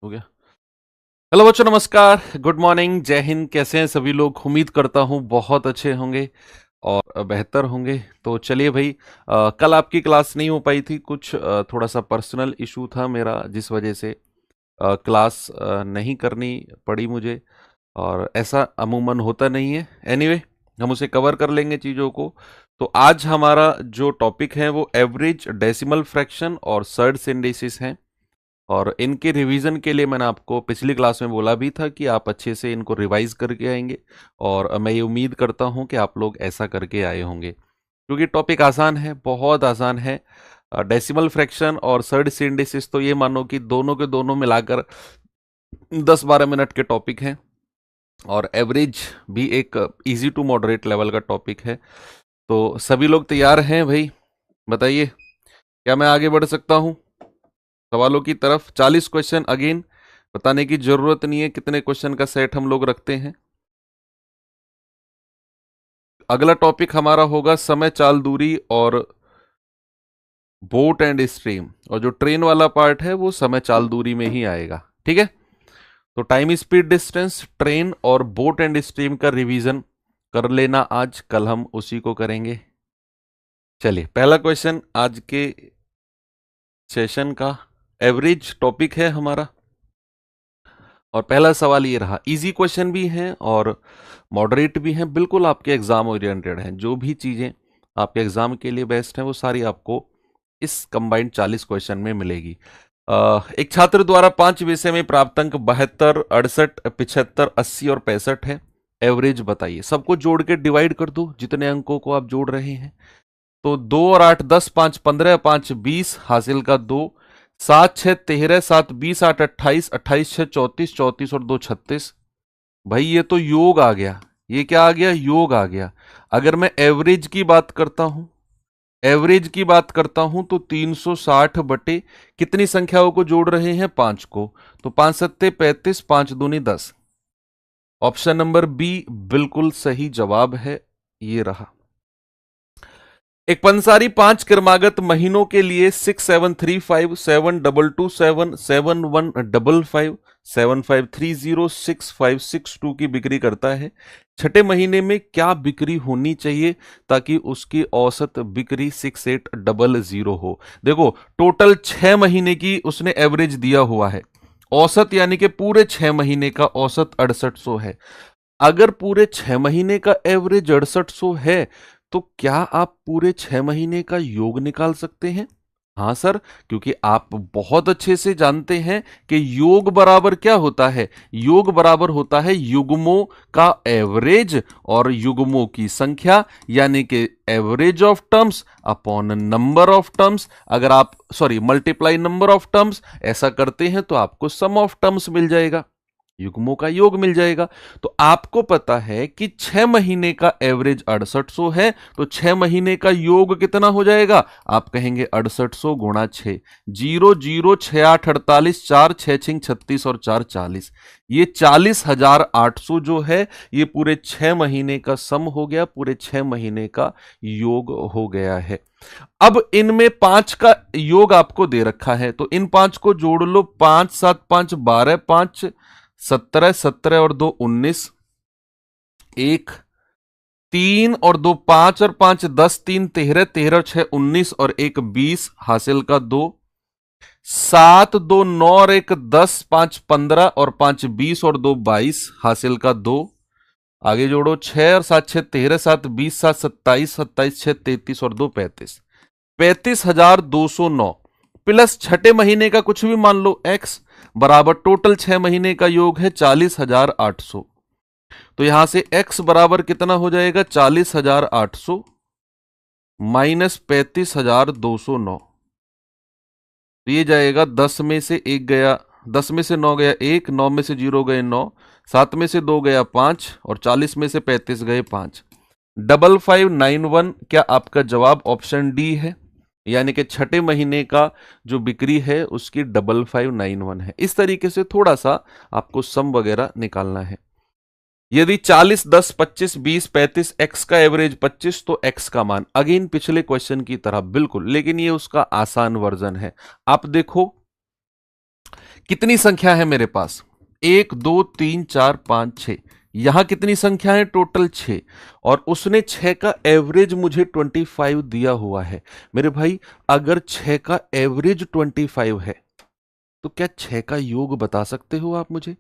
हो गया। हेलो बच्चों, नमस्कार, गुड मॉर्निंग, जय हिंद। कैसे हैं सभी लोग? उम्मीद करता हूँ बहुत अच्छे होंगे और बेहतर होंगे। तो चलिए भाई, कल आपकी क्लास नहीं हो पाई थी, कुछ थोड़ा सा पर्सनल इशू था मेरा, जिस वजह से क्लास नहीं करनी पड़ी मुझे। और ऐसा अमूमन होता नहीं है। एनीवे, हम उसे कवर कर लेंगे चीज़ों को। तो आज हमारा जो टॉपिक है वो एवरेज, डेसिमल फ्रैक्शन और सर्ड सिंडेसिस है। और इनके रिवीजन के लिए मैंने आपको पिछली क्लास में बोला भी था कि आप अच्छे से इनको रिवाइज करके आएंगे। और मैं ये उम्मीद करता हूँ कि आप लोग ऐसा करके आए होंगे, क्योंकि टॉपिक आसान है, बहुत आसान है। डेसिमल फ्रैक्शन और सर्ड सिंडेसिस तो ये मानो कि दोनों के दोनों मिलाकर 10-12 मिनट के टॉपिक हैं। और एवरेज भी एक इजी टू मॉडरेट लेवल का टॉपिक है। तो सभी लोग तैयार हैं भाई? बताइए, क्या मैं आगे बढ़ सकता हूँ सवालों की तरफ? 40 क्वेश्चन, अगेन बताने की जरूरत नहीं है कितने क्वेश्चन का सेट हम लोग रखते हैं। अगला टॉपिक हमारा होगा समय, चाल, दूरी और बोट एंड स्ट्रीम। और जो ट्रेन वाला पार्ट है वो समय, चाल, दूरी में ही आएगा। ठीक है? तो टाइम, स्पीड, डिस्टेंस, ट्रेन और बोट एंड स्ट्रीम का रिवीजन कर लेना आज, कल हम उसी को करेंगे। चलिए, पहला क्वेश्चन आज के सेशन का एवरेज टॉपिक है हमारा। और पहला सवाल ये रहा, इजी क्वेश्चन भी हैं और मॉडरेट भी हैं, बिल्कुल आपके एग्जाम ओरिएंटेड हैं। जो भी चीजें आपके एग्जाम के लिए बेस्ट हैं वो सारी आपको इस कंबाइंड 40 क्वेश्चन में मिलेगी। एक छात्र द्वारा 5 विषय में प्राप्त अंक 72, 68, 75, 80 और 65 है। एवरेज बताइए। सबको जोड़ के डिवाइड कर दो, जितने अंकों को आप जोड़ रहे हैं। तो 2 और 8 10, 5 15, 5 20, हासिल का 2, 7 6 13, 7 20, 8 28, 28 6 34, 34 और 2 36। भाई ये तो योग आ गया। ये क्या आ गया? योग आ गया। अगर मैं एवरेज की बात करता हूं, एवरेज की बात करता हूं तो 360 बटे कितनी संख्याओं को जोड़ रहे हैं? 5 को। तो 5 सत्ते 35, 5 दूनी 10। ऑप्शन नंबर बी बिल्कुल सही जवाब है। ये रहा। एक पंसारी 5 क्रमागत महीनों के लिए 6735, 7227, 7155, 7530, 6562 की बिक्री करता है। छठे महीने में क्या बिक्री होनी चाहिए ताकि उसकी औसत बिक्री 6800 हो? देखो, टोटल 6 महीने की उसने एवरेज दिया हुआ है। औसत यानी कि पूरे 6 महीने का औसत 6800 है। अगर पूरे 6 महीने का एवरेज 6800 है, तो क्या आप पूरे 6 महीने का योग निकाल सकते हैं? हाँ सर, क्योंकि आप बहुत अच्छे से जानते हैं कि योग बराबर क्या होता है। योग बराबर होता है युग्मों का एवरेज और युग्मों की संख्या, यानी कि average of terms upon number of terms. अगर आप मल्टीप्लाई नंबर ऑफ टर्म्स ऐसा करते हैं तो आपको सम ऑफ टर्म्स मिल जाएगा, युग्मों का योग मिल जाएगा। तो आपको पता है कि 6 महीने का एवरेज 6800 है, तो 6 महीने का योग कितना हो जाएगा? आप कहेंगे 6800 गुणा 6, 0 0 6 8 48, 4 6 6 36 और 4 40। ये 40,800 जो है ये पूरे 6 महीने का सम हो गया, पूरे 6 महीने का योग हो गया है। अब इनमें 5 का योग आपको दे रखा है, तो इन 5 को जोड़ लो। 5 7 5 12, 5 17, 17 और 2 19, 1 3 और 2 5 और 5 10, 3 13, 13 6 19 और 1 20, हासिल का 2, 7 2 9 और 1 10, 5 15 और 5 20 और 2 22, हासिल का 2। आगे जोड़ो, 6 और 7 6 13, 7 20, 7 27, 27 6 33 और 2 35। 35,209 प्लस छठे महीने का कुछ भी मान लो x बराबर टोटल 6 महीने का योग है 40,800। तो यहां से x बराबर कितना हो जाएगा? 40,800 माइनस 35,209। तो ये जाएगा 10 में से 1 गया, 10 में से 9 गया 1, 9 में से 0 गए 9, 7 में से 2 गया 5 और 40 में से 35 गए 5। 5591 क्या आपका जवाब ऑप्शन डी है? यानी कि छठे महीने का जो बिक्री है उसकी 5591 है। इस तरीके से थोड़ा सा आपको सम वगैरह निकालना है। यदि 40 10 25 20 35 एक्स का एवरेज 25, तो एक्स का मान अगेन पिछले क्वेश्चन की तरह बिल्कुल, लेकिन ये उसका आसान वर्जन है। आप देखो, कितनी संख्या है मेरे पास? 1 2 3 4 5 6। यहां कितनी संख्या है? टोटल 6। और उसने 6 का एवरेज मुझे 25 दिया हुआ है। मेरे भाई अगर 6 का एवरेज 25 है तो क्या 6 का योग बता सकते हो आप मुझे?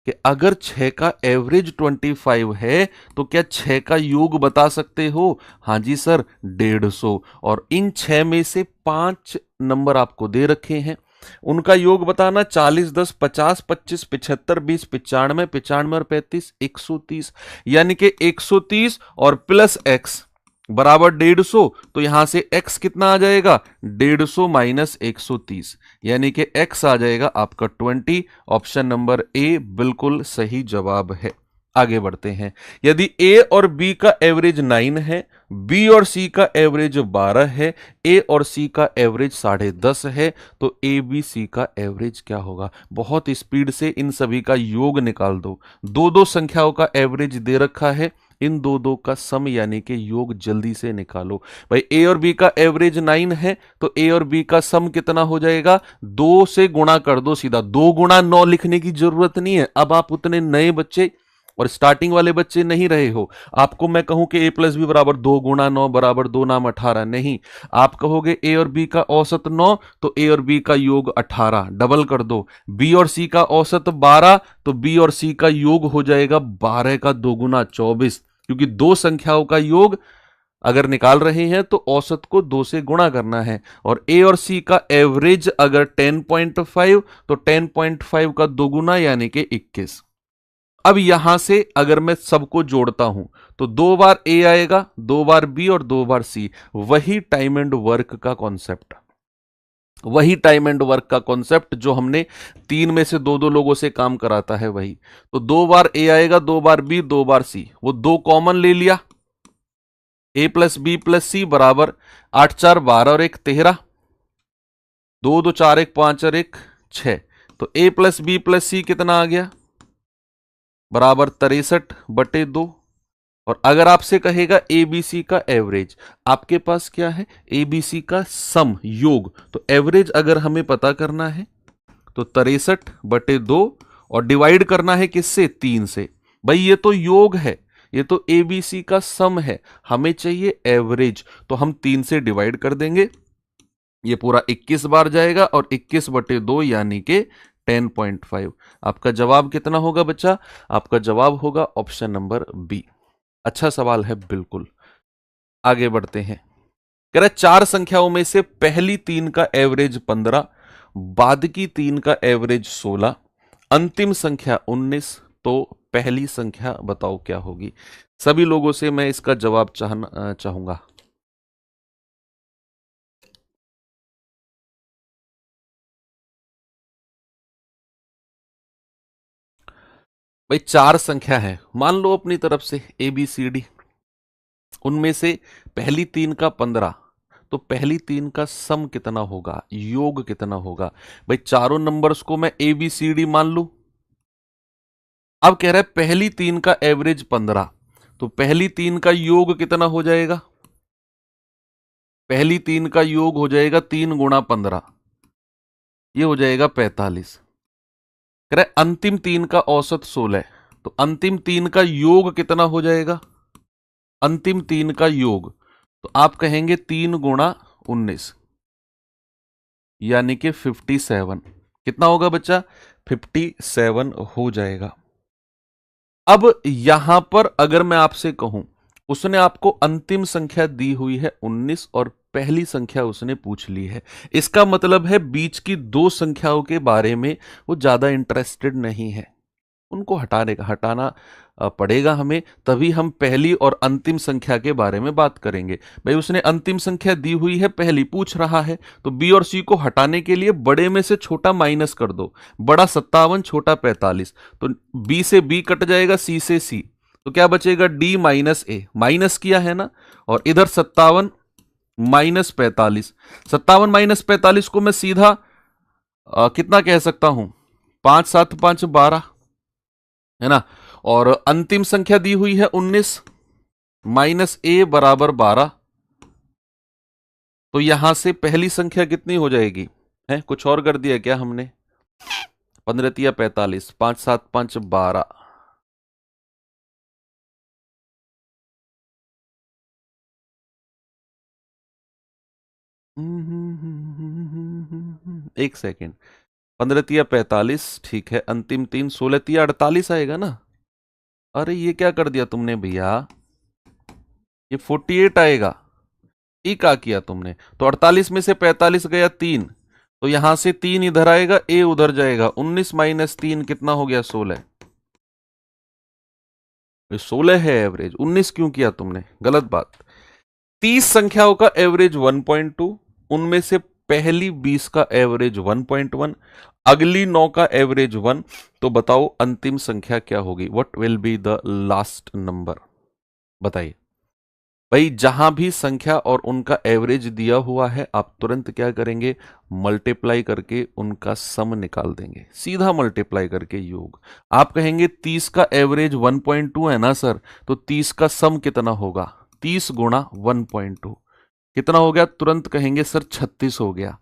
कि अगर 6 का एवरेज 25 है तो क्या 6 का योग बता सकते हो? हाँ जी सर, 150। और इन 6 में से 5 नंबर आपको दे रखे हैं, उनका योग बताना। 40 10 50 25 75 20 95 95 और 35 130। यानी कि 130 और प्लस एक्स बराबर 150। तो यहां से x कितना आ जाएगा? 150 माइनस 130, यानी कि x आ जाएगा आपका 20। ऑप्शन नंबर ए बिल्कुल सही जवाब है। आगे बढ़ते हैं। यदि a और b का एवरेज 9 है, b और c का एवरेज 12 है, a और c का एवरेज 10.5 है, तो a b c का एवरेज क्या होगा? बहुत स्पीड से इन सभी का योग निकाल दो। दो दो संख्याओं का एवरेज दे रखा है, इन दो दो का सम यानी कि योग जल्दी से निकालो। भाई ए और बी का एवरेज 9 है तो ए और बी का सम कितना हो जाएगा? 2 से गुणा कर दो सीधा। 2 गुणा 9 लिखने की जरूरत नहीं है। अब आप उतने नए बच्चे और स्टार्टिंग वाले बच्चे नहीं रहे हो। आपको मैं कहूं कि a प्लस बी बराबर 2 गुणा 9 बराबर 2 नाम 18, नहीं। आप कहोगे a और b का औसत 9 तो a और b का योग 18, डबल कर दो। b और c का औसत 12 तो b और c का योग हो जाएगा 12 का 2 गुना 24, क्योंकि दो संख्याओं का योग अगर निकाल रहे हैं तो औसत को 2 से गुणा करना है। और a और c का एवरेज अगर 10.5 तो 10.5 का दोगुना यानी कि 21। अब यहां से अगर मैं सबको जोड़ता हूं तो 2 बार ए आएगा, 2 बार बी और 2 बार सी। वही टाइम एंड वर्क का कॉन्सेप्ट, वही टाइम एंड वर्क का कॉन्सेप्ट जो हमने 3 में से 2 2 लोगों से काम कराता है वही। तो 2 बार ए आएगा, 2 बार बी, 2 बार सी। वो 2 कॉमन ले लिया, ए प्लस बी प्लस सी बराबर 8 4 12 और 1 13, 2 2 4 1 5 और 1 6। तो ए प्लस बी प्लस सी कितना आ गया? बराबर 63/2। और अगर आपसे कहेगा एबीसी का एवरेज, आपके पास क्या है? एबीसी का सम, योग। तो एवरेज अगर हमें पता करना है तो 63/2 और डिवाइड करना है किससे? 3 से। भाई ये तो योग है, ये तो एबीसी का सम है, हमें चाहिए एवरेज। तो हम 3 से डिवाइड कर देंगे, ये पूरा 21 बार जाएगा और 21/2 यानी कि 10.5। आपका जवाब कितना होगा बच्चा? आपका जवाब होगा ऑप्शन नंबर बी। अच्छा सवाल है बिल्कुल। आगे बढ़ते हैं। कह रहा है 4 संख्याओं में से पहली 3 का एवरेज 15, बाद की 3 का एवरेज 16, अंतिम संख्या 19। तो पहली संख्या बताओ क्या होगी? सभी लोगों से मैं इसका जवाब चाहूंगा। भाई 4 संख्या है, मान लो अपनी तरफ से ए बी सी डी, उनमें से पहली 3 का 15, तो पहली 3 का सम कितना होगा, योग कितना होगा? भाई चारों नंबर्स को मैं ए बी सी डी मान लू। अब कह रहा है पहली 3 का एवरेज 15, तो पहली 3 का योग कितना हो जाएगा? पहली 3 का योग हो जाएगा 3 गुणा 15, ये हो जाएगा 45। कह रहा है अंतिम 3 का औसत 16, तो अंतिम 3 का योग कितना हो जाएगा? अंतिम 3 का योग, तो आप कहेंगे 3 गुणा 19 यानी कि 57। कितना होगा बच्चा? 57 हो जाएगा। अब यहां पर अगर मैं आपसे कहूं, उसने आपको अंतिम संख्या दी हुई है 19 और पहली संख्या उसने पूछ ली है, इसका मतलब है बीच की 2 संख्याओं के बारे में वो ज्यादा इंटरेस्टेड नहीं है, उनको हटाना पड़ेगा हमें, तभी हम पहली और अंतिम संख्या के बारे में बात करेंगे। भाई उसने अंतिम संख्या दी हुई है, पहली पूछ रहा है, तो बी और सी को हटाने के लिए बड़े में से छोटा माइनस कर दो। बड़ा 57, छोटा 45, तो बी से बी कट जाएगा, सी से सी, तो क्या बचेगा? डी माइनस ए, माइनस किया है ना। और इधर 57 माइनस 45, 57 माइनस 45 को मैं सीधा कितना कह सकता हूं? 5 7 5 12, है ना। और अंतिम संख्या दी हुई है 19 माइनस ए बराबर 12, तो यहां से पहली संख्या कितनी हो जाएगी? है कुछ और कर दिया क्या हमने? 15 तिया 45, 5 7 5 12, एक सेकेंड, 15 तिया 45, ठीक है, अंतिम 3 16 तिया 48 आएगा ना। अरे ये क्या कर दिया तुमने भैया, ये 48 आएगा। ई क्या किया तुमने, तो 48 में से 45 गया 3, तो यहां से 3 इधर आएगा, ए उधर जाएगा, 19 माइनस 3 कितना हो गया 16। 16 है एवरेज, 19 क्यों किया तुमने, गलत बात। 30 संख्याओं का एवरेज 1.2, उनमें से पहली 20 का एवरेज 1.1, अगली 9 का एवरेज 1, तो बताओ अंतिम संख्या क्या होगी, what will be the last number, बताइए भाई। जहां भी संख्या और उनका एवरेज दिया हुआ है, आप तुरंत क्या करेंगे, मल्टीप्लाई करके उनका सम निकाल देंगे, सीधा मल्टीप्लाई करके योग। आप कहेंगे 30 का एवरेज 1.2 है ना सर, तो 30 का सम कितना होगा, 30 गुणा 1.2 कितना हो गया, तुरंत कहेंगे सर 36 हो गया।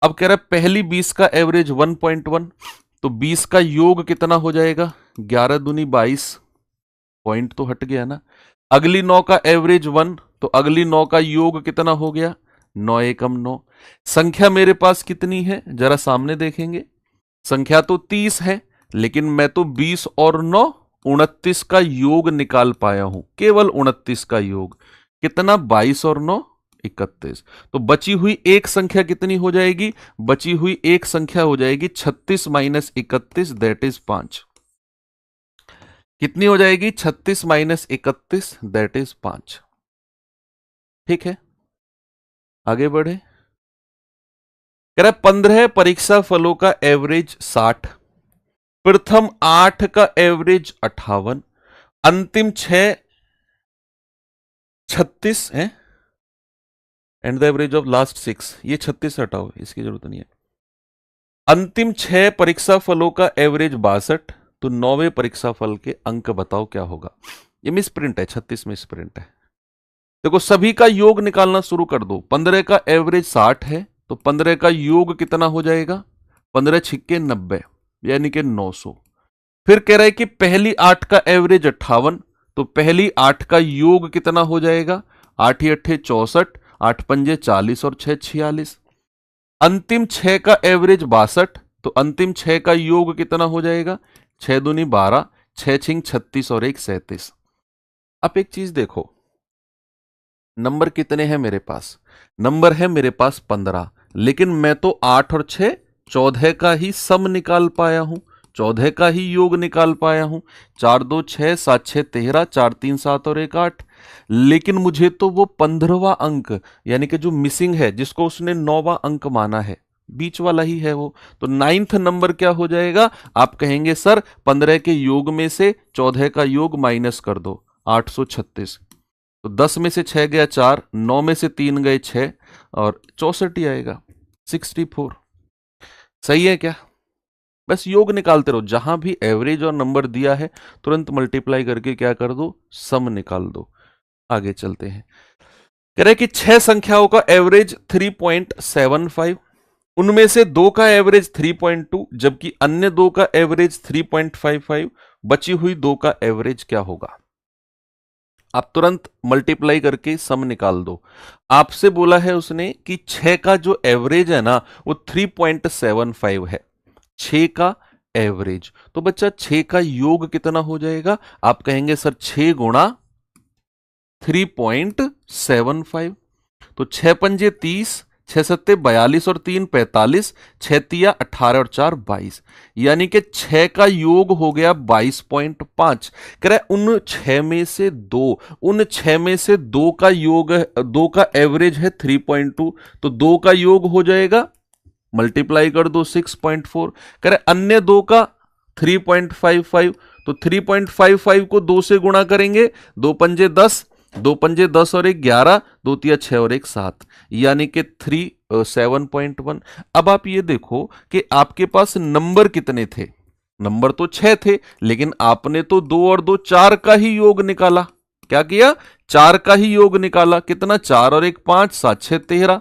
अब कह रहा है पहली 20 का एवरेज 1.1, तो 20 का योग कितना हो जाएगा, 11 दूनी 22, पॉइंट तो हट गया ना। अगली 9 का एवरेज 1, तो अगली 9 का योग कितना हो गया, 9 एकम 9। संख्या मेरे पास कितनी है, जरा सामने देखेंगे, संख्या तो 30 है, लेकिन मैं तो 20 और 9 29 का योग निकाल पाया हूं, केवल 29 का योग, कितना 22 और 9 31। तो बची हुई एक संख्या कितनी हो जाएगी, बची हुई एक संख्या हो जाएगी 36 माइनस 31, दैट इज 5। कितनी हो जाएगी, 36 माइनस 31, दैट इज 5। ठीक है, आगे बढ़े। कह रहा 15 परीक्षा फलों का एवरेज 60, प्रथम 8 का एवरेज 58, अंतिम 6 36 है, and the average of last 6, ये 36 हटाओ, इसकी जरूरत नहीं है। अंतिम 6 परीक्षा फलों का एवरेज 62, तो 9वें परीक्षा फल के अंक बताओ क्या होगा। ये मिस प्रिंट है, 36 मिस प्रिंट है। देखो सभी का योग निकालना शुरू कर दो। 15 का एवरेज 60 है, तो 15 का योग कितना हो जाएगा, 15 छिक्के 90, यानी कि 900। फिर कह रहा है कि पहली 8 का एवरेज 58, तो पहली 8 का योग कितना हो जाएगा, 8 8 64, 8 पंजे 40 और 6 46। अंतिम 6 का एवरेज 62, तो अंतिम 6 का योग कितना हो जाएगा, 6 दूनी 12, 6 छिंग 36 और 1 37। अब एक चीज देखो, नंबर कितने हैं मेरे पास, नंबर है मेरे पास 15, लेकिन मैं तो 8 और 6 14 का ही सम निकाल पाया हूं, 14 का ही योग निकाल पाया हूं। 4 2 6 7 6 13, 4 3 7 और 1 8। लेकिन मुझे तो वो 15वां अंक, यानी कि जो मिसिंग है, जिसको उसने 9वां अंक माना है, बीच वाला ही है वो, तो 9th नंबर क्या हो जाएगा। आप कहेंगे सर 15 के योग में से 14 का योग माइनस कर दो, 836, तो 10 में से 6 गया 4, 9 में से 3 गए 6, और 64 ही आएगा, 64। सही है क्या, बस योग निकालते रहो, जहां भी एवरेज और नंबर दिया है तुरंत मल्टीप्लाई करके क्या कर दो, सम निकाल दो। आगे चलते हैं। कह रहे कि 6 संख्याओं का एवरेज 3.75, उनमें से 2 का एवरेज 3.2, जबकि अन्य 2 का एवरेज 3.55, बची हुई 2 का एवरेज क्या होगा। आप तुरंत मल्टीप्लाई करके सम निकाल दो। आपसे बोला है उसने कि 6 का जो एवरेज है ना वो 3.75 है, 6 का एवरेज, तो बच्चा 6 का योग कितना हो जाएगा। आप कहेंगे सर 6 गुणा 3.75, तो 6 पंजे 30, 6 सत्ते 42 और 3 45, 6 तिया 18 और 4 22, यानी कि 6 का योग हो गया 22.5। कह रहा है उन 6 में से 2, उन 6 में से 2 का योग, 2 का एवरेज है 3.2, तो 2 का योग हो जाएगा, मल्टीप्लाई कर दो 6.4। कह रहे अन्य 2 का 3.55, तो 3.55 को 2 से गुणा करेंगे, 2 पंजे 10, 2 पंजे 10 और 1 11, 2 तिया 6 और 1 7, यानी कि 7.1। अब आप ये देखो कि आपके पास नंबर कितने थे, नंबर तो 6 थे, लेकिन आपने तो 2 और 2 4 का ही योग निकाला। क्या किया, 4 का ही योग निकाला, कितना, 4 और 1 5, 7 6 13।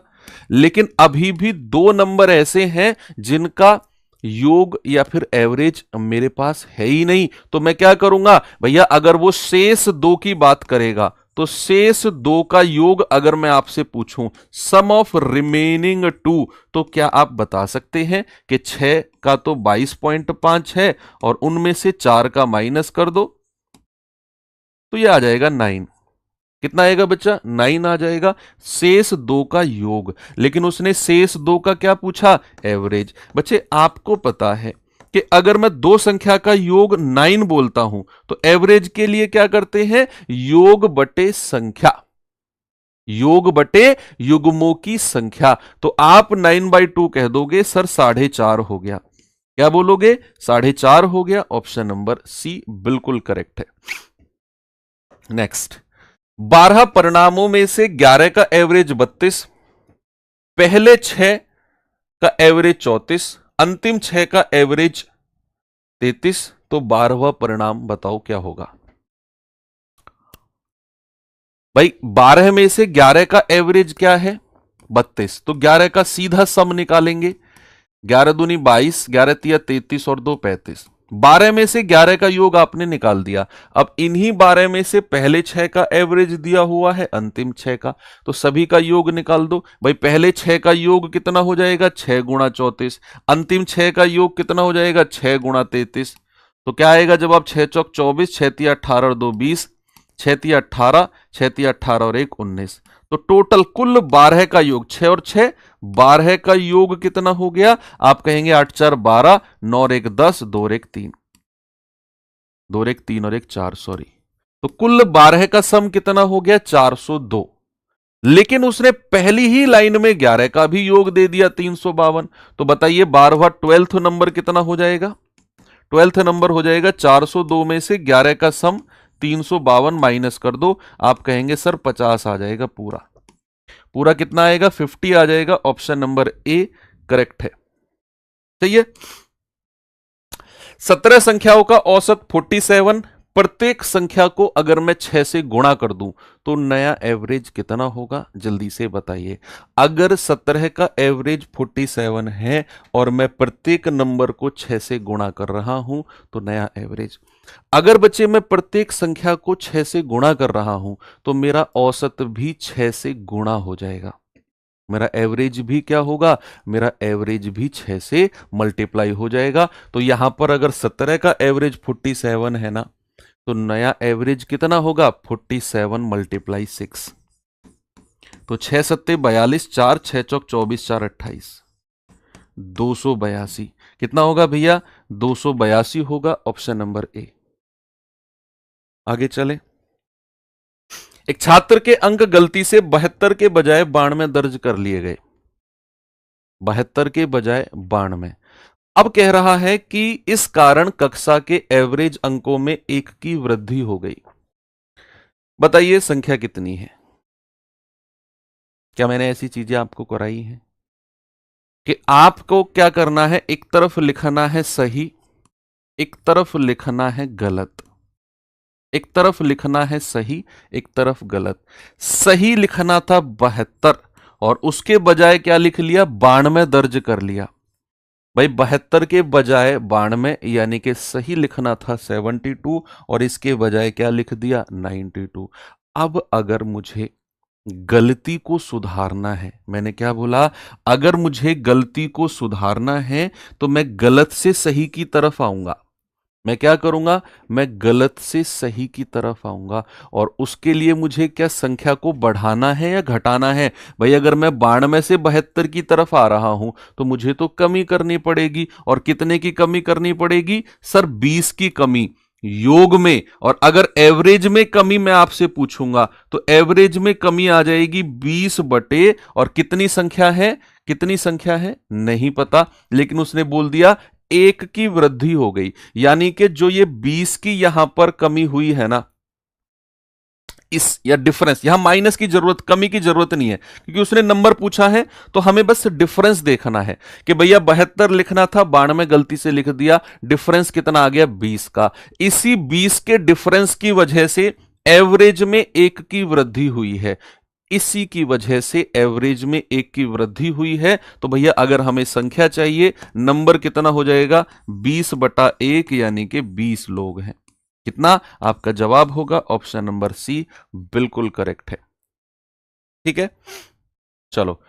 लेकिन अभी भी 2 नंबर ऐसे हैं जिनका योग या फिर एवरेज मेरे पास है ही नहीं, तो मैं क्या करूंगा भैया, अगर वो शेष दो की बात करेगा तो शेष दो का योग अगर मैं आपसे पूछूं सम ऑफ रिमेनिंग टू, तो क्या आप बता सकते हैं कि 6 का तो 22.5 है और उनमें से 4 का माइनस कर दो तो ये आ जाएगा 9। कितना आएगा बच्चा, 9 आ जाएगा, शेष दो का योग। लेकिन उसने शेष दो का क्या पूछा, एवरेज। बच्चे आपको पता है कि अगर मैं दो संख्या का योग 9 बोलता हूं तो एवरेज के लिए क्या करते हैं, योग बटे संख्या, योग बटे युग्मों की संख्या। तो आप 9/2 कह दोगे सर 4.5 हो गया, क्या बोलोगे 4.5 हो गया। ऑप्शन नंबर सी बिल्कुल करेक्ट है। नेक्स्ट, 12 परिणामों में से 11 का एवरेज 32, पहले 6 का एवरेज 34, अंतिम 6 का एवरेज 33, तो 12वां परिणाम बताओ क्या होगा। भाई 12 में से 11 का एवरेज क्या है 32, तो 11 का सीधा सम निकालेंगे, 11 दूनी 22, 11 तिया 33 और 2 35। 12 में से 11 का योग आपने निकाल दिया। अब इन्हीं 12 में से पहले 6 का एवरेज दिया हुआ है, अंतिम 6 का, तो सभी का योग निकाल दो। भाई पहले 6 का योग कितना हो जाएगा 6 गुणा 34, अंतिम 6 का योग कितना हो जाएगा 6 गुणा 33। तो क्या आएगा जब आप 6 चौक 24, 6 तिया 18 और 2 20, 6 तिया 18, 6 तिया 18 और 1 19। तो टोटल कुल 12 का योग, 6 और 6 12 का योग कितना हो गया, आप कहेंगे 8 4 12, 9 और 1 10, 2 और 1 3, 2 और 1 3 और 1 4, सॉरी। तो कुल 12 का सम कितना हो गया 402। लेकिन उसने पहली ही लाइन में 11 का भी योग दे दिया 352। तो बताइए 12वां 12th नंबर कितना हो जाएगा, 12th नंबर हो जाएगा 402 में से 11 का सम 352 माइनस कर दो, आप कहेंगे सर 50 आ जाएगा पूरा। पूरा कितना आएगा 50 आ जाएगा। ऑप्शन नंबर ए करेक्ट है। सही है। 17 संख्याओं का औसत 47, प्रत्येक संख्या को अगर मैं 6 से गुणा कर दूं तो नया एवरेज कितना होगा, जल्दी से बताइए। अगर 17 का एवरेज 47 है और मैं प्रत्येक नंबर को 6 से गुणा कर रहा हूं तो नया एवरेज। अगर बच्चे मैं प्रत्येक संख्या को 6 से गुणा कर रहा हूं तो मेरा औसत भी 6 से गुणा हो जाएगा, मेरा एवरेज भी क्या होगा, मेरा एवरेज भी 6 से मल्टीप्लाई हो जाएगा। तो यहां पर अगर 17 का एवरेज 47 है ना, तो नया एवरेज कितना होगा 47 मल्टीप्लाई 6। तो 6 सत्ते 42, 4 6 चौक 24, 4 28, 282 कितना होगा भैया 282 होगा। Option number A. आगे चले। एक छात्र के अंक गलती से 72 के बजाय 92 दर्ज कर लिए गए, 72 के बजाय 92। अब कह रहा है कि इस कारण कक्षा के एवरेज अंकों में 1 की वृद्धि हो गई। बताइए संख्या कितनी है। क्या मैंने ऐसी चीजें आपको कराई हैं कि आपको क्या करना है, एक तरफ लिखना है सही, एक तरफ लिखना है गलत, एक तरफ लिखना है सही, एक तरफ गलत। सही लिखना था 72 और उसके बजाय क्या लिख लिया 92 दर्ज कर लिया। भाई 72 के बजाय 92, यानी कि सही लिखना था 72 और इसके बजाय क्या लिख दिया 92। अब अगर मुझे गलती को सुधारना है, मैंने क्या बोला, अगर मुझे गलती को सुधारना है तो मैं गलत से सही की तरफ आऊंगा। मैं क्या करूंगा, मैं गलत से सही की तरफ आऊंगा और उसके लिए मुझे क्या संख्या को बढ़ाना है या घटाना है। भाई अगर मैं 92 से 72 की तरफ आ रहा हूं तो मुझे तो कमी करनी पड़ेगी, और कितने की कमी करनी पड़ेगी सर 20 की कमी योग में। और अगर एवरेज में कमी मैं आपसे पूछूंगा तो एवरेज में कमी आ जाएगी 20 बटे, और कितनी संख्या है, कितनी संख्या है नहीं पता, लेकिन उसने बोल दिया 1 की वृद्धि हो गई। यानी कि जो ये 20 की यहां पर कमी हुई है ना, इस या डिफरेंस, यहां माइनस की जरूरत, कमी की जरूरत नहीं है, क्योंकि उसने नंबर पूछा है तो हमें बस डिफरेंस देखना है कि भैया 72 लिखना था 92 गलती से लिख दिया, डिफरेंस कितना आ गया 20 का। इसी 20 के डिफरेंस की वजह से एवरेज में 1 की वृद्धि हुई है। इसी की वजह से एवरेज में एक की वृद्धि हुई है। तो भैया अगर हमें संख्या चाहिए, नंबर कितना हो जाएगा, 20/1 यानी कि 20 लोग हैं। कितना? आपका जवाब होगा ऑप्शन नंबर सी, बिल्कुल करेक्ट है। ठीक है, चलो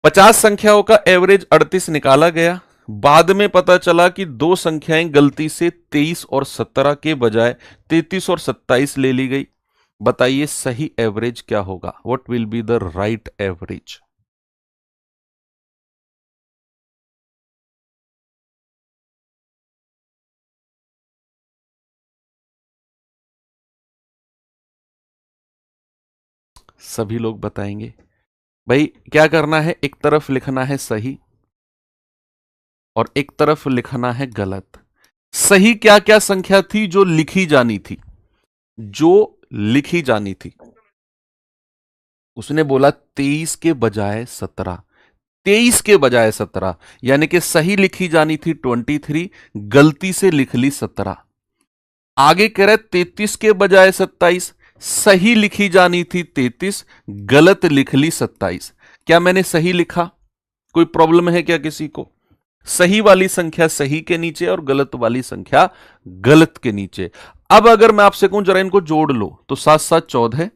50 संख्याओं का एवरेज 38 निकाला गया। बाद में पता चला कि दो संख्याएं गलती से 23 और 17 के बजाय 33 और 27 ले ली गई। बताइए सही एवरेज क्या होगा? What will be the right average? सभी लोग बताएंगे। भाई क्या करना है, एक तरफ लिखना है सही और एक तरफ लिखना है गलत। सही क्या क्या संख्या थी जो लिखी जानी थी? जो लिखी जानी थी, उसने बोला 23 के बजाय 17, 23 के बजाय 17, यानी कि सही लिखी जानी थी 23, गलती से लिख ली 17। आगे कह रहे 33 के बजाय 27, सही लिखी जानी थी 33, गलत लिख ली 27। क्या मैंने सही लिखा? कोई प्रॉब्लम है क्या किसी को? सही वाली संख्या सही के नीचे और गलत वाली संख्या गलत के नीचे। अब अगर मैं आपसे कहूं जरा इनको जोड़ लो, तो 7 7 14,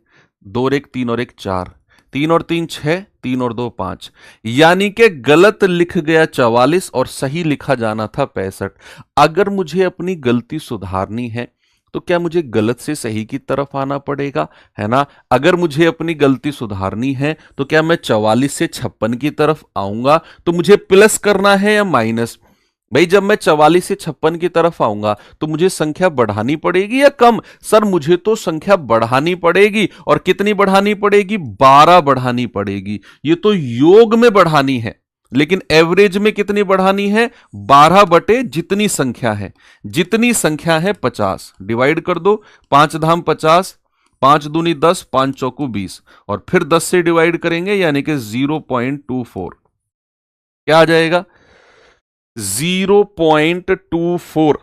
2 और 1 3 और 1 4, 3 और 3 6, 3 और 2 5, यानी कि गलत लिख गया 44 और सही लिखा जाना था 65। अगर मुझे अपनी गलती सुधारनी है तो क्या मुझे गलत से सही की तरफ आना पड़ेगा, है ना? अगर मुझे अपनी गलती सुधारनी है तो क्या मैं 44 से 56 की तरफ आऊंगा तो मुझे प्लस करना है या माइनस? भाई जब मैं 44 से 56 की तरफ आऊंगा तो मुझे संख्या बढ़ानी पड़ेगी या कम? सर मुझे तो संख्या बढ़ानी पड़ेगी। और कितनी बढ़ानी पड़ेगी? 12 बढ़ानी पड़ेगी। ये तो योग में बढ़ानी है, लेकिन एवरेज में कितनी बढ़ानी है? 12 बटे जितनी संख्या है। जितनी संख्या है 50, डिवाइड कर दो, 5 धाम 50, 5 दूनी 10, 5 चौकू 20, और फिर 10 से डिवाइड करेंगे यानी कि 0.24। क्या आ जाएगा? 0.24।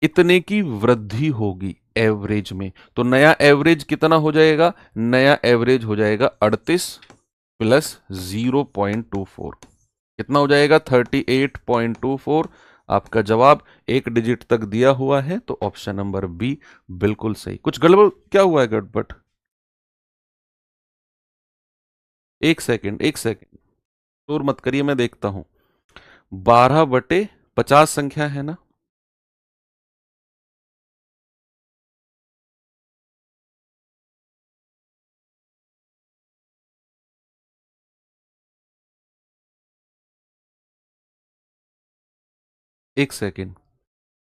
इतने की वृद्धि होगी एवरेज में। तो नया एवरेज कितना हो जाएगा? नया एवरेज हो जाएगा 38 प्लस 0.24। कितना हो जाएगा? 38.24। आपका जवाब एक डिजिट तक दिया हुआ है, तो ऑप्शन नंबर बी बिल्कुल सही। कुछ गड़बड़ क्या हुआ है? गड़बड़? एक सेकंड, एक सेकंड, शोर मत करिए, मैं देखता हूं। 12/50 संख्या है ना? एक सेकंड,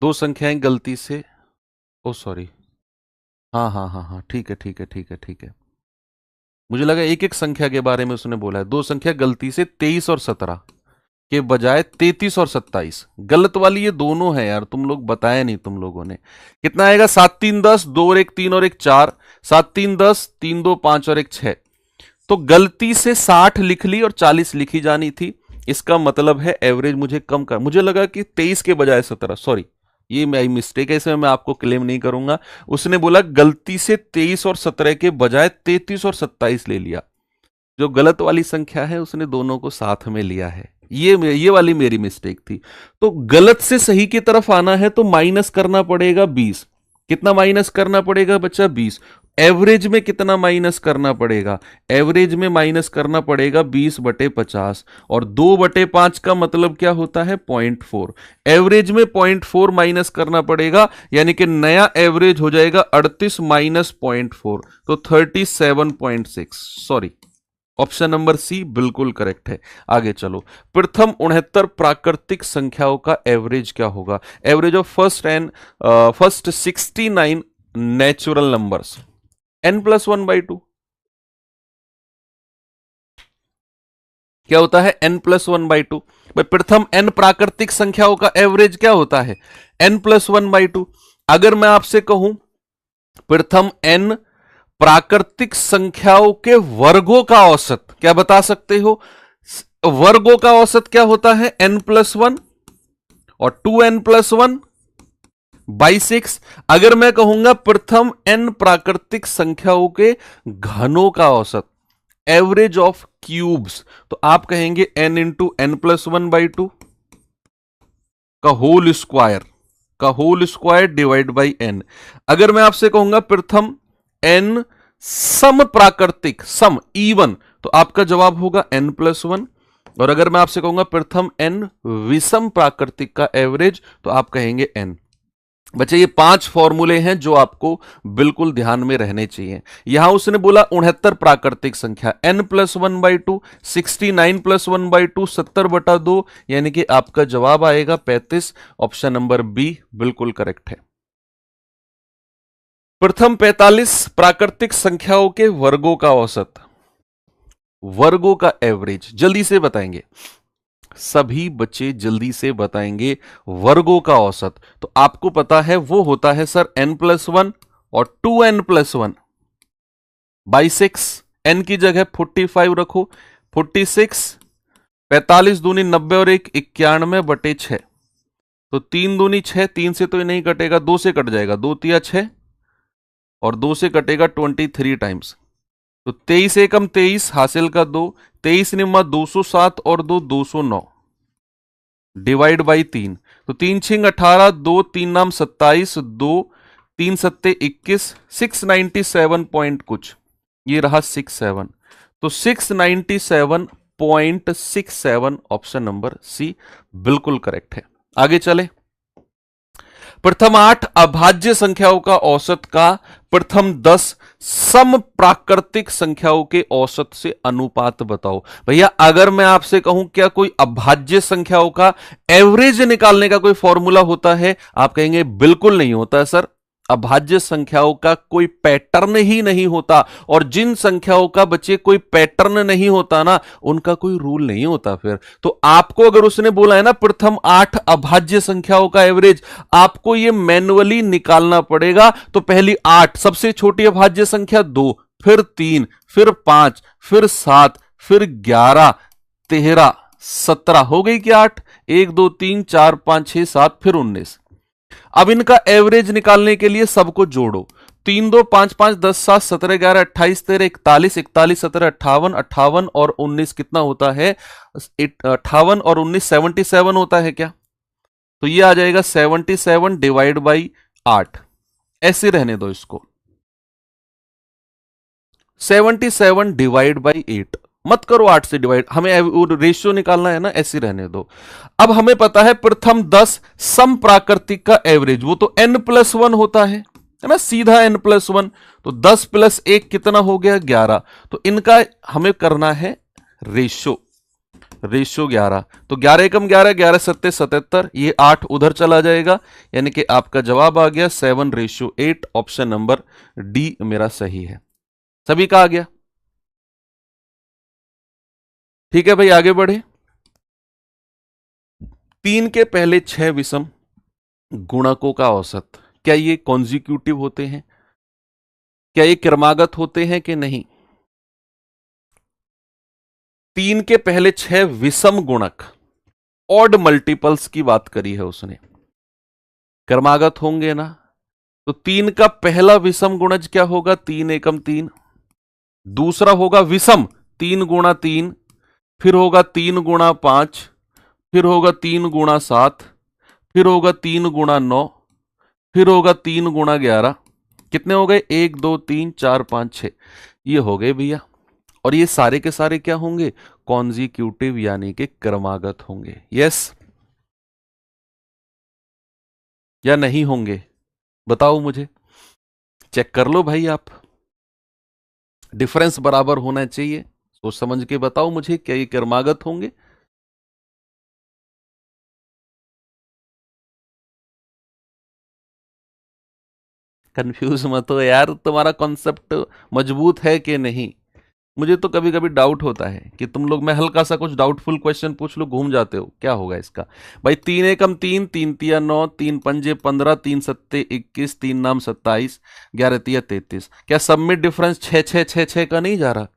दो संख्याएं गलती से, ओ सॉरी, हाँ हाँ हाँ हाँ, ठीक है ठीक है ठीक है ठीक है। मुझे लगा एक एक संख्या के बारे में उसने बोला है। दो संख्या गलती से 23 और 17 के बजाय 33 और 27, गलत वाली ये दोनों है यार, तुम लोग बताया नहीं तुम लोगों ने। कितना आएगा? 7 3 10, 2 और 1 3 और 1 4, 7 3 10, 3 2 5 और 1 6। तो गलती से 60 लिख ली और 40 लिखी जानी थी। इसका मतलब है एवरेज मुझे कम कर, मुझे लगा कि 23 के बजाय 17, सॉरी ये मेरी मिस्टेक है, इसमें मैं आपको क्लेम नहीं करूंगा। उसने बोला गलती से 23 और 17 के बजाय 33 और 27 ले लिया। जो गलत वाली संख्या है उसने दोनों को साथ में लिया है। ये वाली मेरी मिस्टेक थी। तो गलत से सही की तरफ आना है तो माइनस करना पड़ेगा 20। कितना माइनस करना पड़ेगा बच्चा? 20। एवरेज में कितना माइनस करना पड़ेगा? एवरेज में माइनस करना पड़ेगा 20/50, और 2/5 का मतलब क्या होता है? 0.4। एवरेज में 0.4 माइनस करना पड़ेगा, यानी कि नया एवरेज हो जाएगा 38 माइनस 0.4, तो 37.6। सॉरी, ऑप्शन नंबर सी बिल्कुल करेक्ट है। आगे चलो, प्रथम 69 प्राकृतिक संख्याओं का एवरेज क्या होगा? Average of first 69 natural numbers, n+1/2। क्या होता है? n+1/2। भाई प्रथम n प्राकृतिक संख्याओं का एवरेज क्या होता है? n+1/2। अगर मैं आपसे कहूं प्रथम n प्राकृतिक संख्याओं के वर्गों का औसत, क्या बता सकते हो? वर्गों का औसत क्या होता है? n+1, और 2n+1/6। अगर मैं कहूंगा प्रथम n प्राकृतिक संख्याओं के घनों का औसत, एवरेज ऑफ क्यूब्स, तो आप कहेंगे n into n plus one by two का whole square divide by n। अगर मैं आपसे कहूंगा प्रथम n सम प्राकृतिक सम इवन, तो आपका जवाब होगा n प्लस वन। और अगर मैं आपसे कहूंगा प्रथम n विषम प्राकृतिक का एवरेज, तो आप कहेंगे n। बच्चे ये 5 फॉर्मूले हैं जो आपको बिल्कुल ध्यान में रहने चाहिए। यहां उसने बोला 69 प्राकृतिक संख्या, n plus one by to, 69 plus one by to, 70/2, यानी कि आपका जवाब आएगा 35। ऑप्शन नंबर बी बिल्कुल करेक्ट है। प्रथम 45 प्राकृतिक संख्याओं के वर्गों का औसत, वर्गों का एवरेज जल्दी से बताएंगे, सभी बच्चे जल्दी से बताएंगे वर्गों का औसत। तो आपको पता है वो होता है सर n प्लस वन और 2n plus one by 6। n की जगह 45 रखो, 46, 45 दूनी 90 और 1 91/6, तो 3 दूनी 6, 3 से तो ये नहीं कटेगा, 2 से कट जाएगा, 2 तिया 6 और 2 से कटेगा 23 टाइम्स, तो 23 एकम 23 हासिल का 2, 23 निम्मा 207 और 2 209 डिवाइड बाई 3, तो 3 छिंग 18, 2 3 नाम 27, 2 3 सत्ते 21, 697 पॉइंट कुछ, ये रहा 67, तो 697.67 ऑप्शन नंबर सी बिल्कुल करेक्ट है। आगे चले, प्रथम 8 अभाज्य संख्याओं का औसत का प्रथम 10 सम प्राकृतिक संख्याओं के औसत से अनुपात बताओ। भैया अगर मैं आपसे कहूं क्या कोई अभाज्य संख्याओं का एवरेज निकालने का कोई फॉर्मूला होता है, आप कहेंगे बिल्कुल नहीं होता है सर। अभाज्य संख्याओं का कोई पैटर्न ही नहीं होता, और जिन संख्याओं का बच्चे कोई पैटर्न नहीं होता ना, उनका कोई रूल नहीं होता। फिर तो आपको अगर उसने बोला है ना प्रथम 8 अभाज्य संख्याओं का एवरेज, आपको ये मैन्युअली निकालना पड़ेगा। तो पहली 8, सबसे छोटी अभाज्य संख्या 2, फिर 3, फिर 5, फिर 7, फिर 11, 13, 17 हो गई क्या 8, 1 2 3 4 5 6 7, फिर 19। अब इनका एवरेज निकालने के लिए सबको जोड़ो, 3 2 5 5 10 7 17 11 28 13 41 41 17 58 58 और 19 कितना होता है, 58 और 19 77 होता है क्या, तो ये आ जाएगा 77 डिवाइड बाई 8, ऐसे रहने दो इसको, 77 डिवाइड बाई 8 मत करो 8 से डिवाइड, हमें रेशियो निकालना है ना, ऐसे रहने दो। अब हमें पता है प्रथम 10 सम प्राकृतिक का एवरेज, वो तो n प्लस वन होता है ना, सीधा n प्लस वन, तो 10 प्लस 1 कितना हो गया 11, तो इनका हमें करना है रेशियो 11, तो 11 एकम 11, 11 सत्ते 77, ये 8 उधर चला जाएगा, यानी कि आपका जवाब आ गया 7:8, ऑप्शन नंबर डी मेरा सही है। सभी का आ गया, ठीक है भाई आगे बढ़े। 3 के पहले 6 विषम गुणकों का औसत, क्या ये कॉन्जिक्यूटिव होते हैं, क्या ये क्रमागत होते हैं कि नहीं। 3 के पहले 6 विषम गुणक, ऑड मल्टीपल्स की बात करी है उसने, क्रमागत होंगे ना। तो 3 का पहला विषम गुणज क्या होगा, 3 एकम 3, दूसरा होगा विषम 3 गुणा 3, फिर होगा 3 गुणा 5, फिर होगा 3 गुणा 7, फिर होगा 3 गुणा 9, फिर होगा 3 गुणा 11, कितने हो गए 1 2 3 4 5 6, ये हो गए भैया। और ये सारे के सारे क्या होंगे, कॉन्जिक्यूटिव यानी कि क्रमागत होंगे, यस या नहीं होंगे, बताओ मुझे, चेक कर लो भाई आप, डिफरेंस बराबर होना चाहिए, सोच समझ के बताओ मुझे, क्या ये क्रमागत होंगे। कंफ्यूज मत हो यार, तुम्हारा कॉन्सेप्ट मजबूत है कि नहीं। मुझे तो कभी कभी डाउट होता है कि तुम लोग, मैं हल्का सा कुछ डाउटफुल क्वेश्चन पूछ लो घूम जाते हो, क्या होगा इसका। भाई 3 एकम 3, 3 तिया 9, 3 पंजे 15, 3 सत्ते 21, 3 नाम 27, 11 तिया 33, क्या सब में डिफरेंस 6 6 6 6 का नहीं जा रहा,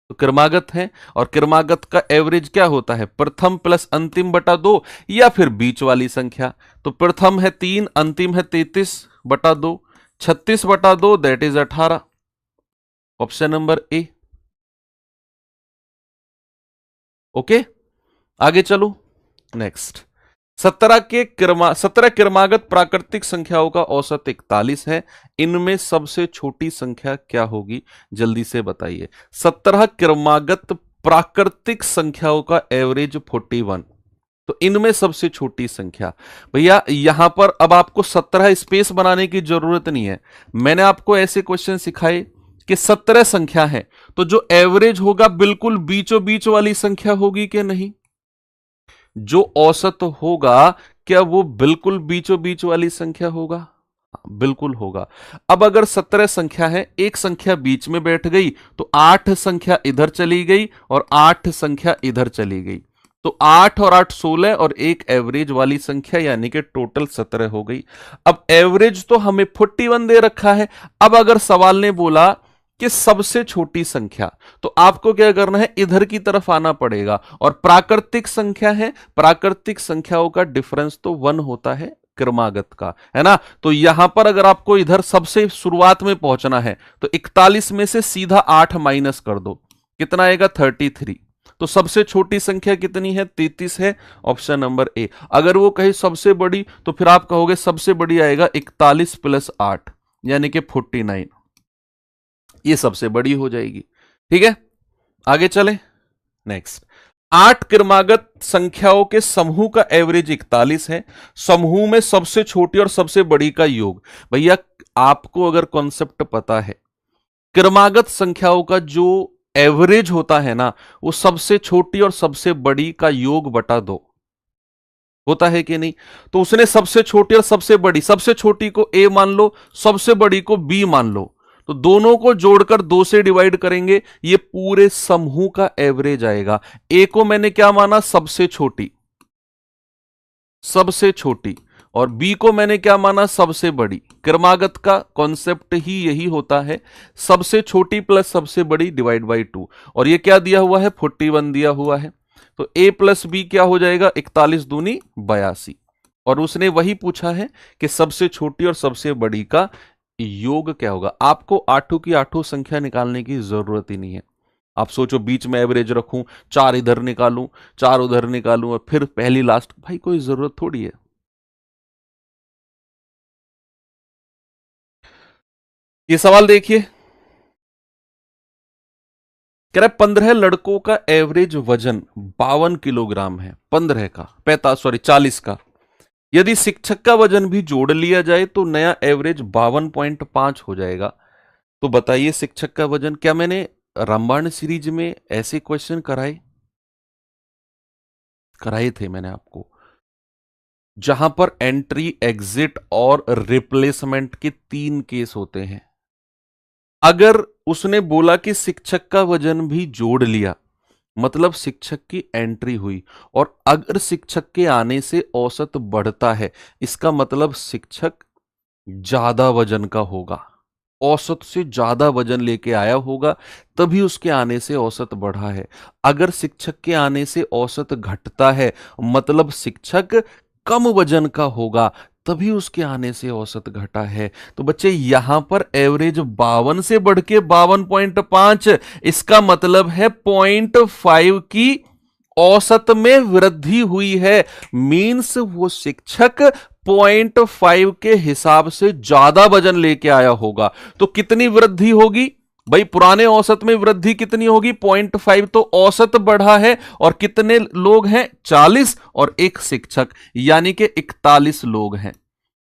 तो क्रमागत है। और क्रमागत का एवरेज क्या होता है, प्रथम प्लस अंतिम बटा 2 या फिर बीच वाली संख्या। तो प्रथम है 3, अंतिम है 33/2, 36/2 that is 18, option number A. Okay, आगे चलो। नेक्स्ट, 17 क्रमागत प्राकृतिक संख्याओं का औसत 41 है, इनमें सबसे छोटी संख्या क्या होगी, जल्दी से बताइए। 17 क्रमागत प्राकृतिक संख्याओं का एवरेज 41, तो इनमें सबसे छोटी संख्या। भैया यहां पर अब आपको 17 स्पेस बनाने की जरूरत नहीं है, मैंने आपको ऐसे क्वेश्चन सिखाए कि 17 संख्या है, तो जो एवरेज होगा बिल्कुल बीचों बीच वाली संख्या होगी कि नहीं, जो औसत होगा क्या वो बिल्कुल बीचों बीच वाली संख्या होगा, बिल्कुल होगा। अब अगर 17 संख्या है, एक संख्या बीच में बैठ गई तो 8 संख्या इधर चली गई और 8 संख्या इधर चली गई, तो 8 और 8 16 और एक एवरेज वाली संख्या, यानी कि टोटल 17 हो गई। अब एवरेज तो हमें 41 दे रखा है। अब अगर सवाल ने बोला कि सबसे छोटी संख्या, तो आपको क्या करना है, इधर की तरफ आना पड़ेगा, और प्राकृतिक संख्या है, प्राकृतिक संख्याओं का डिफरेंस तो 1 होता है क्रमागत का, है ना। तो यहां पर अगर आपको इधर सबसे शुरुआत में पहुंचना है तो 41 में से सीधा 8 माइनस कर दो, कितना आएगा 33। तो सबसे छोटी संख्या कितनी है, 33 है, ऑप्शन नंबर ए। अगर वो कहे सबसे बड़ी, तो फिर आप कहोगे सबसे बड़ी आएगा 41 प्लस 8 यानी कि 49, ये सबसे बड़ी हो जाएगी। ठीक है, आगे चले। नेक्स्ट, 8 क्रमागत संख्याओं के समूह का एवरेज 41 है, समूह में सबसे छोटी और सबसे बड़ी का योग। भैया आपको अगर कॉन्सेप्ट पता है, क्रमागत संख्याओं का जो एवरेज होता है ना, वो सबसे छोटी और सबसे बड़ी का योग बटा 2 होता है कि नहीं। तो उसने सबसे छोटी और सबसे बड़ी, सबसे छोटी को ए मान लो, सबसे बड़ी को बी मान लो, तो दोनों को जोड़कर 2 से डिवाइड करेंगे, ये पूरे समूह का एवरेज आएगा। ए को मैंने क्या माना, सबसे छोटी, सबसे छोटी, और बी को मैंने क्या माना, सबसे बड़ी। क्रमागत का कॉन्सेप्ट ही यही होता है, सबसे छोटी प्लस सबसे बड़ी डिवाइड बाई 2, और ये क्या दिया हुआ है, 41 दिया हुआ है। तो ए प्लस बी क्या हो जाएगा, 41 दूनी 82, और उसने वही पूछा है कि सबसे छोटी और सबसे बड़ी का योग क्या होगा। आपको आठों की आठों संख्या निकालने की जरूरत ही नहीं है। आप सोचो बीच में एवरेज रखूं, 4 इधर निकालूं, 4 उधर निकालूं और फिर पहली लास्ट, भाई कोई जरूरत थोड़ी है। ये सवाल देखिए, कह रहा है 15 लड़कों का एवरेज वजन 52 किलोग्राम है, 15 का 40 का। यदि शिक्षक का वजन भी जोड़ लिया जाए तो नया एवरेज 52.5 हो जाएगा। तो बताइए शिक्षक का वजन, क्या मैंने रामबाण सीरीज में ऐसे क्वेश्चन कराए थे मैंने आपको, जहां पर एंट्री, एग्जिट और रिप्लेसमेंट के 3 केस होते हैं। अगर उसने बोला कि शिक्षक का वजन भी जोड़ लिया, मतलब शिक्षक की एंट्री हुई, और अगर शिक्षक के आने से औसत बढ़ता है, इसका मतलब शिक्षक ज्यादा वजन का होगा, औसत से ज्यादा वजन लेके आया होगा, तभी उसके आने से औसत बढ़ा है। अगर शिक्षक के आने से औसत घटता है, मतलब शिक्षक कम वजन का होगा, तभी उसके आने से औसत घटा है। तो बच्चे यहां पर एवरेज 52 से बढ़ के 52.5, इसका मतलब है 0.5 की औसत में वृद्धि हुई है। मींस वो शिक्षक 0.5 के हिसाब से ज्यादा वजन लेके आया होगा। तो कितनी वृद्धि होगी भाई, पुराने औसत में वृद्धि कितनी होगी, 0.5, तो औसत बढ़ा है। और कितने लोग हैं, 40 और एक शिक्षक, यानी कि 41 लोग हैं।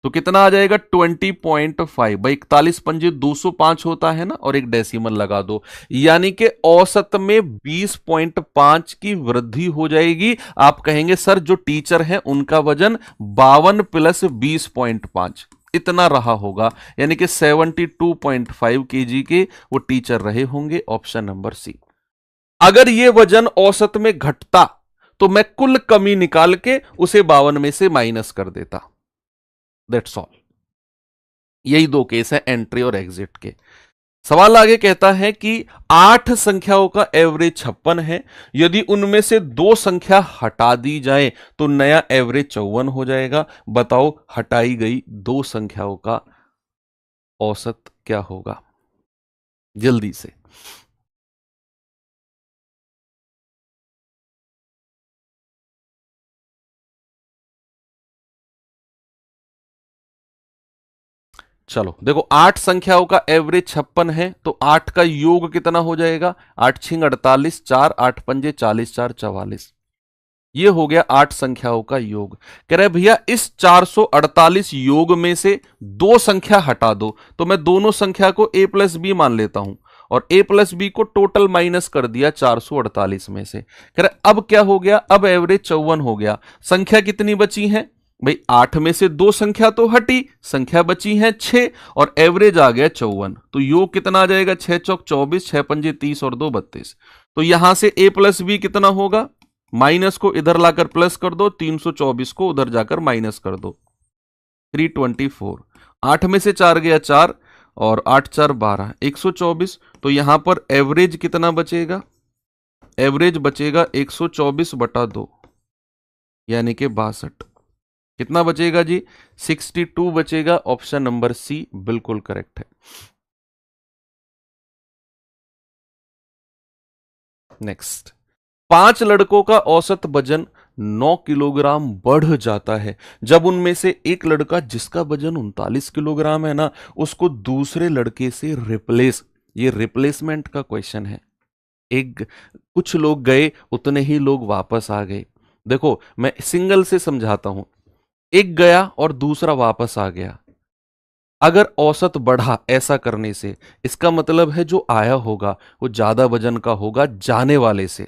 तो कितना आ जाएगा, 20.5। भाई 41 पंजे 205 होता है ना, और एक डेसिमल लगा दो, यानी कि औसत में 20.5 की वृद्धि हो जाएगी। आप कहेंगे सर जो टीचर हैं उनका वजन 52 प्लस 20.5 इतना रहा होगा, यानी कि 72.5 केजी के वो टीचर रहे होंगे, ऑप्शन नंबर सी। अगर ये वजन औसत में घटता तो मैं कुल कमी निकाल के उसे 52 में से माइनस कर देता। That's all. यही 2 केस है एंट्री और एग्जिट के। सवाल आगे कहता है कि 8 संख्याओं का एवरेज 56 है, यदि उनमें से 2 संख्या हटा दी जाए तो नया एवरेज 54 हो जाएगा। बताओ हटाई गई 2 संख्याओं का औसत क्या होगा, जल्दी से। चलो देखो, 8 संख्याओं का एवरेज 56 है, तो 8 का योग कितना हो जाएगा? 8 छिंग 48, 4 8 पंजे 40, 4 44। ये हो गया 8 संख्याओं का योग। कह रहे भैया इस 448 योग में से 2 संख्या हटा दो, तो मैं दोनों संख्या को a प्लस बी मान लेता हूं, और a प्लस बी को टोटल माइनस कर दिया 448 में से। कह रहे अब क्या हो गया? अब एवरेज 54 हो गया। संख्या कितनी बची है भाई? 8 में से 2 संख्या तो हटी, संख्या बची है 6, और एवरेज आ गया 54। तो योग कितना आ जाएगा? 6 चौक 24, 6 पंजे 30 और 2 32। तो यहां से a प्लस बी कितना होगा? माइनस को इधर लाकर प्लस कर दो, 324 को उधर जाकर माइनस कर दो, 324। 8 में से 4 गया 4, और 8 4 12, 124। तो यहां पर एवरेज कितना बचेगा? एवरेज बचेगा 124 बटा 2, यानी कि 62। कितना बचेगा जी? 62 बचेगा। ऑप्शन नंबर सी बिल्कुल करेक्ट है। नेक्स्ट, 5 लड़कों का औसत वजन 9 किलोग्राम बढ़ जाता है जब उनमें से एक लड़का जिसका वजन 39 किलोग्राम है ना, उसको दूसरे लड़के से रिप्लेस, ये रिप्लेसमेंट का क्वेश्चन है। एक कुछ लोग गए, उतने ही लोग वापस आ गए। देखो मैं सिंगल से समझाता हूं। एक गया और दूसरा वापस आ गया। अगर औसत बढ़ा ऐसा करने से, इसका मतलब है जो आया होगा वो ज्यादा वजन का होगा जाने वाले से,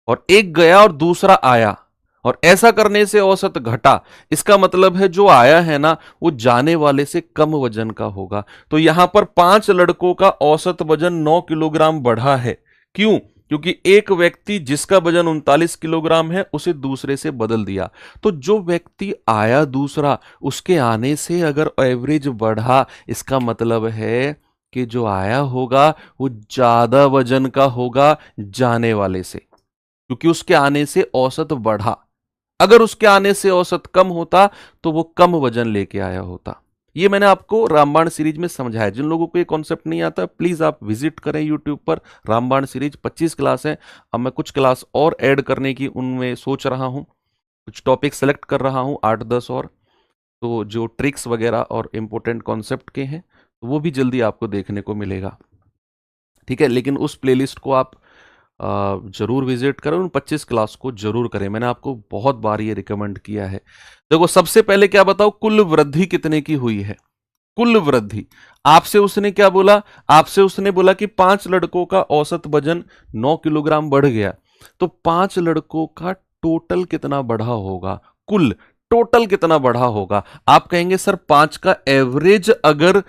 और एक गया और दूसरा आया, और ऐसा करने से औसत घटा, इसका मतलब है जो आया है ना वो जाने वाले से कम वजन का होगा। तो यहां पर 5 लड़कों का औसत वजन 9 किलोग्राम बढ़ा है। क्यों? क्योंकि एक व्यक्ति जिसका वजन 39 किलोग्राम है उसे दूसरे से बदल दिया। तो जो व्यक्ति आया दूसरा, उसके आने से अगर एवरेज बढ़ा, इसका मतलब है कि जो आया होगा वो ज्यादा वजन का होगा जाने वाले से, क्योंकि उसके आने से औसत बढ़ा। अगर उसके आने से औसत कम होता तो वो कम वजन लेके आया होता। ये मैंने आपको रामबाण सीरीज में समझाया। जिन लोगों को ये कॉन्सेप्ट नहीं आता, प्लीज आप विजिट करें यूट्यूब पर। रामबाण सीरीज 25 क्लास है। अब मैं कुछ क्लास और ऐड करने की उनमें सोच रहा हूं, कुछ टॉपिक सेलेक्ट कर रहा हूं, 8-10 और। तो जो ट्रिक्स वगैरह और इंपॉर्टेंट कॉन्सेप्ट के हैं वो भी जल्दी आपको देखने को मिलेगा। ठीक है, लेकिन उस प्लेलिस्ट को आप जरूर विजिट करें, उन 25 क्लास को जरूर करें। मैंने आपको बहुत बार ये रिकमेंड किया है। देखो सबसे पहले क्या बताओ, कुल वृद्धि कितने की हुई है? कुल वृद्धि आपसे उसने क्या बोला? आपसे उसने बोला कि 5 लड़कों का औसत वजन 9 किलोग्राम बढ़ गया। तो 5 लड़कों का टोटल कितना बढ़ा होगा? कुल टोटल कितना बढ़ा होगा? आप कहेंगे सर 5 का एवरेज अगर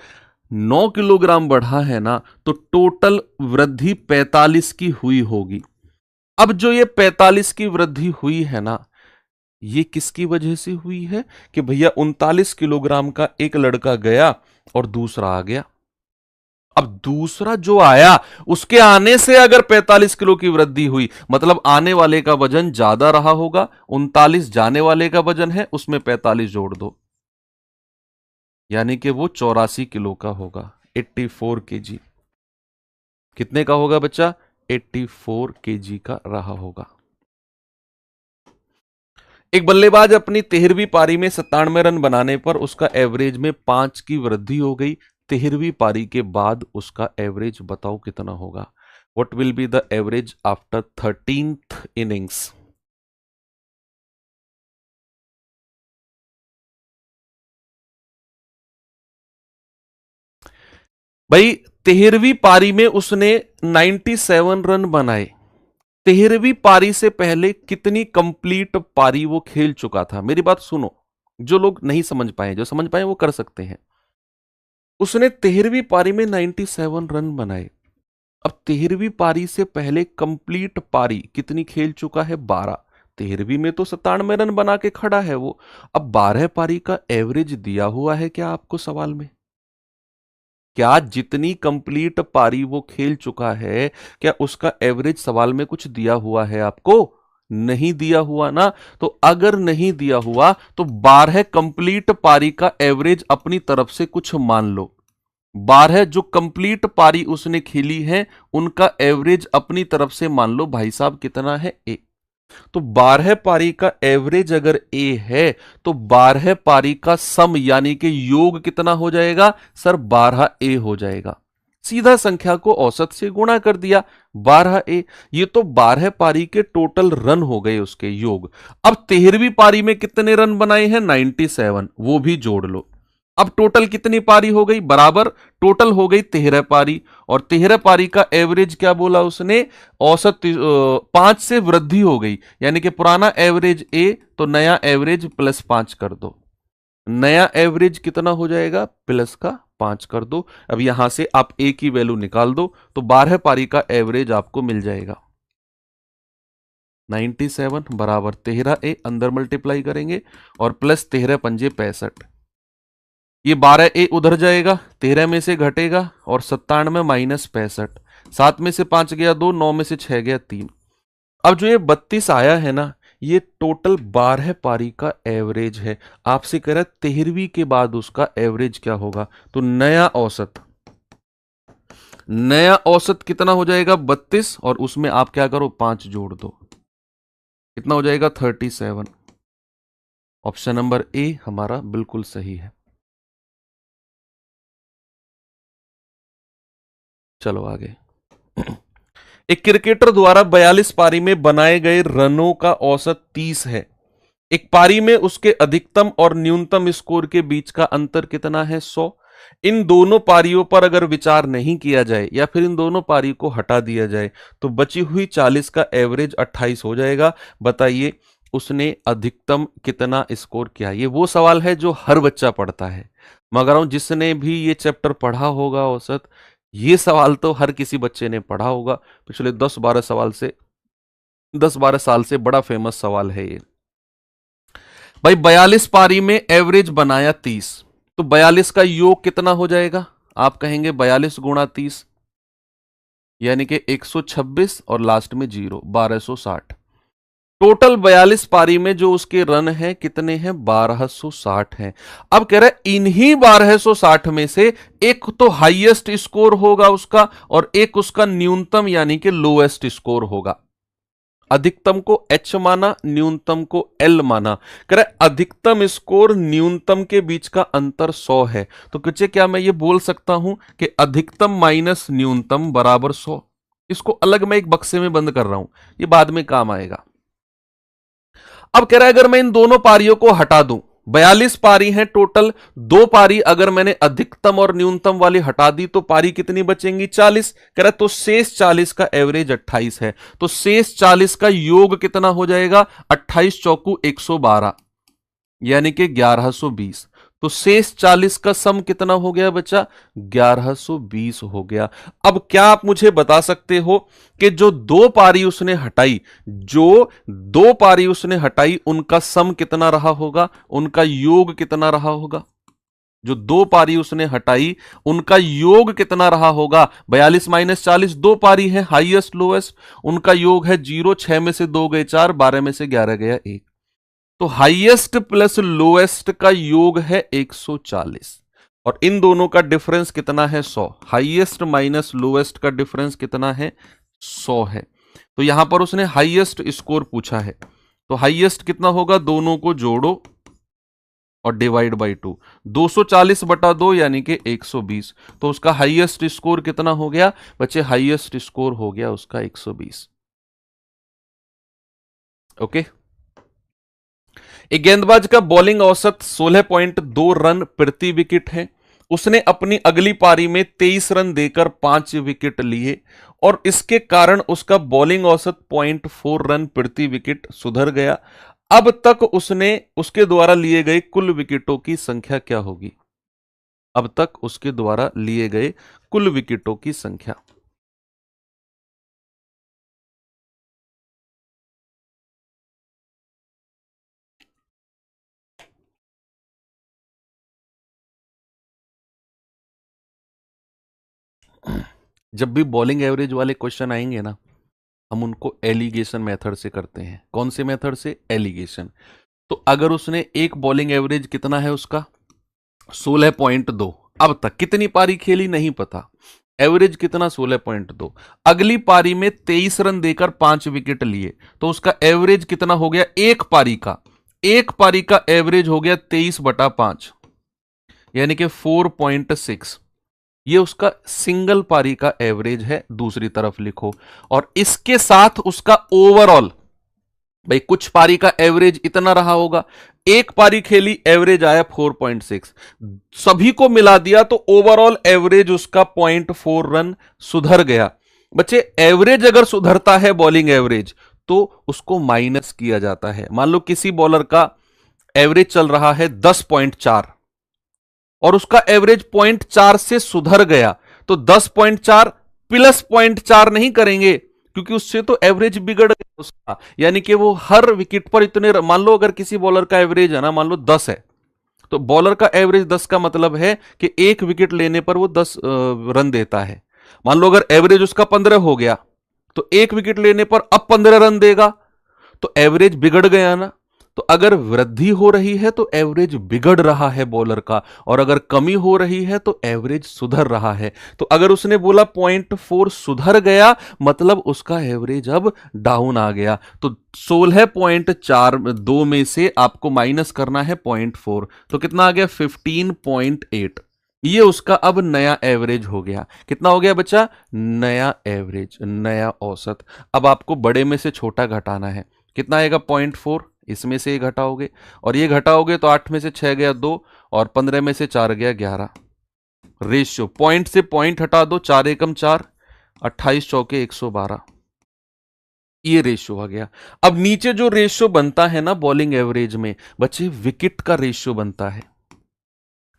9 किलोग्राम बढ़ा है ना, तो टोटल वृद्धि 45 की हुई होगी। अब जो ये 45 की वृद्धि हुई है ना, ये किसकी वजह से हुई है? कि भैया 39 किलोग्राम का एक लड़का गया और दूसरा आ गया। अब दूसरा जो आया उसके आने से अगर 45 किलो की वृद्धि हुई, मतलब आने वाले का वजन ज्यादा रहा होगा। 39 जाने वाले का वजन है, उसमें 45 जोड़ दो, यानी कि वो 84 किलो का होगा, 84 केजी। कितने का होगा बच्चा? 84 केजी का रहा होगा। एक बल्लेबाज अपनी 13वीं पारी में 97 रन बनाने पर उसका एवरेज में 5 की वृद्धि हो गई। 13वीं पारी के बाद उसका एवरेज बताओ कितना होगा? What will be the average after 13th innings? भाई 13वीं पारी में उसने 97 रन बनाए। 13वीं पारी से पहले कितनी कंप्लीट पारी वो खेल चुका था? मेरी बात सुनो, जो लोग नहीं समझ पाए, जो समझ पाए वो कर सकते हैं। उसने 13वीं पारी में 97 रन बनाए। अब 13वीं पारी से पहले कंप्लीट पारी कितनी खेल चुका है? 12। 13वीं में तो 97 रन बना के खड़ा है वो। अब 12 पारी का एवरेज दिया हुआ है क्या आपको सवाल में? क्या जितनी कंप्लीट पारी वो खेल चुका है, क्या उसका एवरेज सवाल में कुछ दिया हुआ है आपको? नहीं दिया हुआ ना। तो अगर नहीं दिया हुआ तो 12 कंप्लीट पारी का एवरेज अपनी तरफ से कुछ मान लो। 12 जो कंप्लीट पारी उसने खेली है उनका एवरेज अपनी तरफ से मान लो भाई साहब कितना है? तो 12 पारी का एवरेज अगर ए है तो 12 पारी का सम यानी कि योग कितना हो जाएगा सर 12 ए हो जाएगा। सीधा संख्या को औसत से गुणा कर दिया 12 ए। ये तो 12 पारी के टोटल रन हो गए उसके योग। अब 13वीं पारी में कितने रन बनाए हैं 97, वो भी जोड़ लो। अब टोटल कितनी पारी हो गई बराबर टोटल हो गई 13 पारी। और 13 पारी का एवरेज क्या बोला उसने औसत 5 से वृद्धि हो गई यानी कि पुराना एवरेज ए तो नया एवरेज +5 कर दो। नया एवरेज कितना हो जाएगा प्लस का 5 कर दो। अब यहां से आप ए की वैल्यू निकाल दो तो 12 पारी का एवरेज आपको मिल जाएगा 97 बराबर 13 ए अंदर मल्टीप्लाई करेंगे और प्लस 13 पंजे 65। ये 12 ए उधर जाएगा 13 में से घटेगा और 97 - 65। 7 में से 5 गया 2, 9 में से 6 गया 3। अब जो ये 32 आया है ना ये टोटल 12 पारी का एवरेज है। आपसे कह रहा है 13वीं के बाद उसका एवरेज क्या होगा तो नया औसत कितना हो जाएगा 32 और उसमें आप क्या करो 5 जोड़ दो कितना हो जाएगा 37। ऑप्शन नंबर ए हमारा बिल्कुल सही है। चलो आगे। एक क्रिकेटर द्वारा 42 पारी में बनाए गए रनों का औसत 30 है। एक पारी में उसके अधिकतम और न्यूनतम स्कोर के बीच का अंतर कितना है 100। इन दोनों पारियों पर अगर विचार नहीं किया जाए या फिर इन दोनों पारी को हटा दिया जाए तो बची हुई 40 का एवरेज 28 हो जाएगा। बताइए उसने अधिकतम कितना स्कोर किया। ये वो सवाल है जो हर बच्चा पढ़ता है, मगर जिसने भी ये चैप्टर पढ़ा होगा औसत ये सवाल तो हर किसी बच्चे ने पढ़ा होगा। पिछले 10-12 साल से बड़ा फेमस सवाल है ये। भाई 42 पारी में एवरेज बनाया 30 तो 42 का योग कितना हो जाएगा आप कहेंगे 42 गुणा 30 यानी कि 126 और लास्ट में 0 1260। टोटल 42 पारी में जो उसके रन हैं कितने हैं 1260 हैं। अब कह रहे हैं इन्हीं 1260 में से एक तो हाईएस्ट स्कोर होगा उसका और एक उसका न्यूनतम यानी कि लोएस्ट स्कोर होगा। अधिकतम को H माना न्यूनतम को L माना। कह रहे अधिकतम स्कोर न्यूनतम के बीच का अंतर 100 है तो कुछ क्या मैं ये बोल सकता हूं कि अधिकतम माइनस न्यूनतम बराबर 100। इसको अलग मैं एक बक्से में बंद कर रहा हूं ये बाद में काम आएगा। अब कह रहा है अगर मैं इन दोनों पारियों को हटा दूं 42 पारी हैं टोटल, 2 पारी अगर मैंने अधिकतम और न्यूनतम वाली हटा दी तो पारी कितनी बचेंगी 40। कह रहा है तो शेष 40 का एवरेज 28 है तो शेष 40 का योग कितना हो जाएगा 28 चौकू 112 यानी कि 1120। तो शेष 40 का सम कितना हो गया बच्चा 1120 हो गया। अब क्या आप मुझे बता सकते हो कि जो 2 पारी उसने हटाई उनका सम कितना रहा होगा उनका योग कितना रहा होगा। जो 2 पारी उसने हटाई उनका योग कितना रहा होगा 42 - 40 2 पारी है हाईएस्ट लोएस्ट उनका योग है 0 6 में से 2 गए 4 12 में से 11 गया 1 तो हाईएस्ट प्लस लोएस्ट का योग है 140 और इन दोनों का डिफरेंस कितना है 100। हाईएस्ट माइनस लोएस्ट का डिफरेंस कितना है 100 है। तो यहां पर उसने हाईएस्ट स्कोर पूछा है तो हाईएस्ट कितना होगा दोनों को जोड़ो और डिवाइड बाई 2 240/2 यानी कि 120। तो उसका हाईएस्ट स्कोर कितना हो गया बच्चे हाईएस्ट स्कोर हो गया उसका 120। ओके। एक गेंदबाज का बॉलिंग औसत 16.2 रन प्रति विकेट है। उसने अपनी अगली पारी में 23 रन देकर 5 विकेट लिए और इसके कारण उसका बॉलिंग औसत 0.4 रन प्रति विकेट सुधर गया। अब तक उसके द्वारा लिए गए कुल विकेटों की संख्या क्या होगी। अब तक उसके द्वारा लिए गए कुल विकेटों की संख्या। जब भी बॉलिंग एवरेज वाले क्वेश्चन आएंगे ना हम उनको एलिगेशन मेथड से करते हैं। कौन से मेथड से एलिगेशन। तो अगर उसने एक बॉलिंग एवरेज कितना है उसका 16.2 अब तक कितनी पारी खेली नहीं पता एवरेज कितना 16.2। अगली पारी में 23 रन देकर 5 विकेट लिए, तो उसका एवरेज कितना हो गया एक पारी का? एक पारी का एवरेज हो गया 23/5, यानी कि 4.6। ये उसका सिंगल पारी का एवरेज है, दूसरी तरफ लिखो। और इसके साथ उसका ओवरऑल, भाई कुछ पारी का एवरेज इतना रहा होगा, एक पारी खेली एवरेज आया 4.6, सभी को मिला दिया तो ओवरऑल एवरेज उसका 0.4 रन सुधर गया। बच्चे एवरेज अगर सुधरता है बॉलिंग एवरेज, तो उसको माइनस किया जाता है। मान लो किसी बॉलर का एवरेज चल रहा है 10.4 और उसका एवरेज 0.4 से सुधर गया, तो 10.4 प्लस 0.4 नहीं करेंगे, क्योंकि उससे तो एवरेज बिगड़ गया उसका। यानी कि वो हर विकेट पर इतने, मान लो अगर किसी बॉलर का एवरेज है ना, मान लो 10 है, तो बॉलर का एवरेज 10 का मतलब है कि एक विकेट लेने पर वो 10 रन देता है। मान लो अगर एवरेज उसका 15 हो गया, तो एक विकेट लेने पर अब 15 रन देगा, तो एवरेज बिगड़ गया ना। तो अगर वृद्धि हो रही है तो एवरेज बिगड़ रहा है बॉलर का, और अगर कमी हो रही है तो एवरेज सुधर रहा है। तो अगर उसने बोला 0.4 सुधर गया, मतलब उसका एवरेज अब डाउन आ गया। तो 16.42 में से आपको माइनस करना है 0.4, तो कितना आ गया 15.8। ये उसका अब नया एवरेज हो गया। कितना हो गया बच्चा? नया एवरेज, नया औसत। अब आपको बड़े में से छोटा घटाना है। कितना आएगा? 0.4, इसमें से ये घटाओगे, और ये घटाओगे तो 8 में से 6 गया 2, और 15 में से 4 गया 11। रेशियो, पॉइंट से पॉइंट हटा दो, 4 एकम 4, 28 चौके 112, ये रेशियो आ गया। अब नीचे जो रेशियो बनता है ना बॉलिंग एवरेज में, बच्चे विकेट का रेशियो बनता है।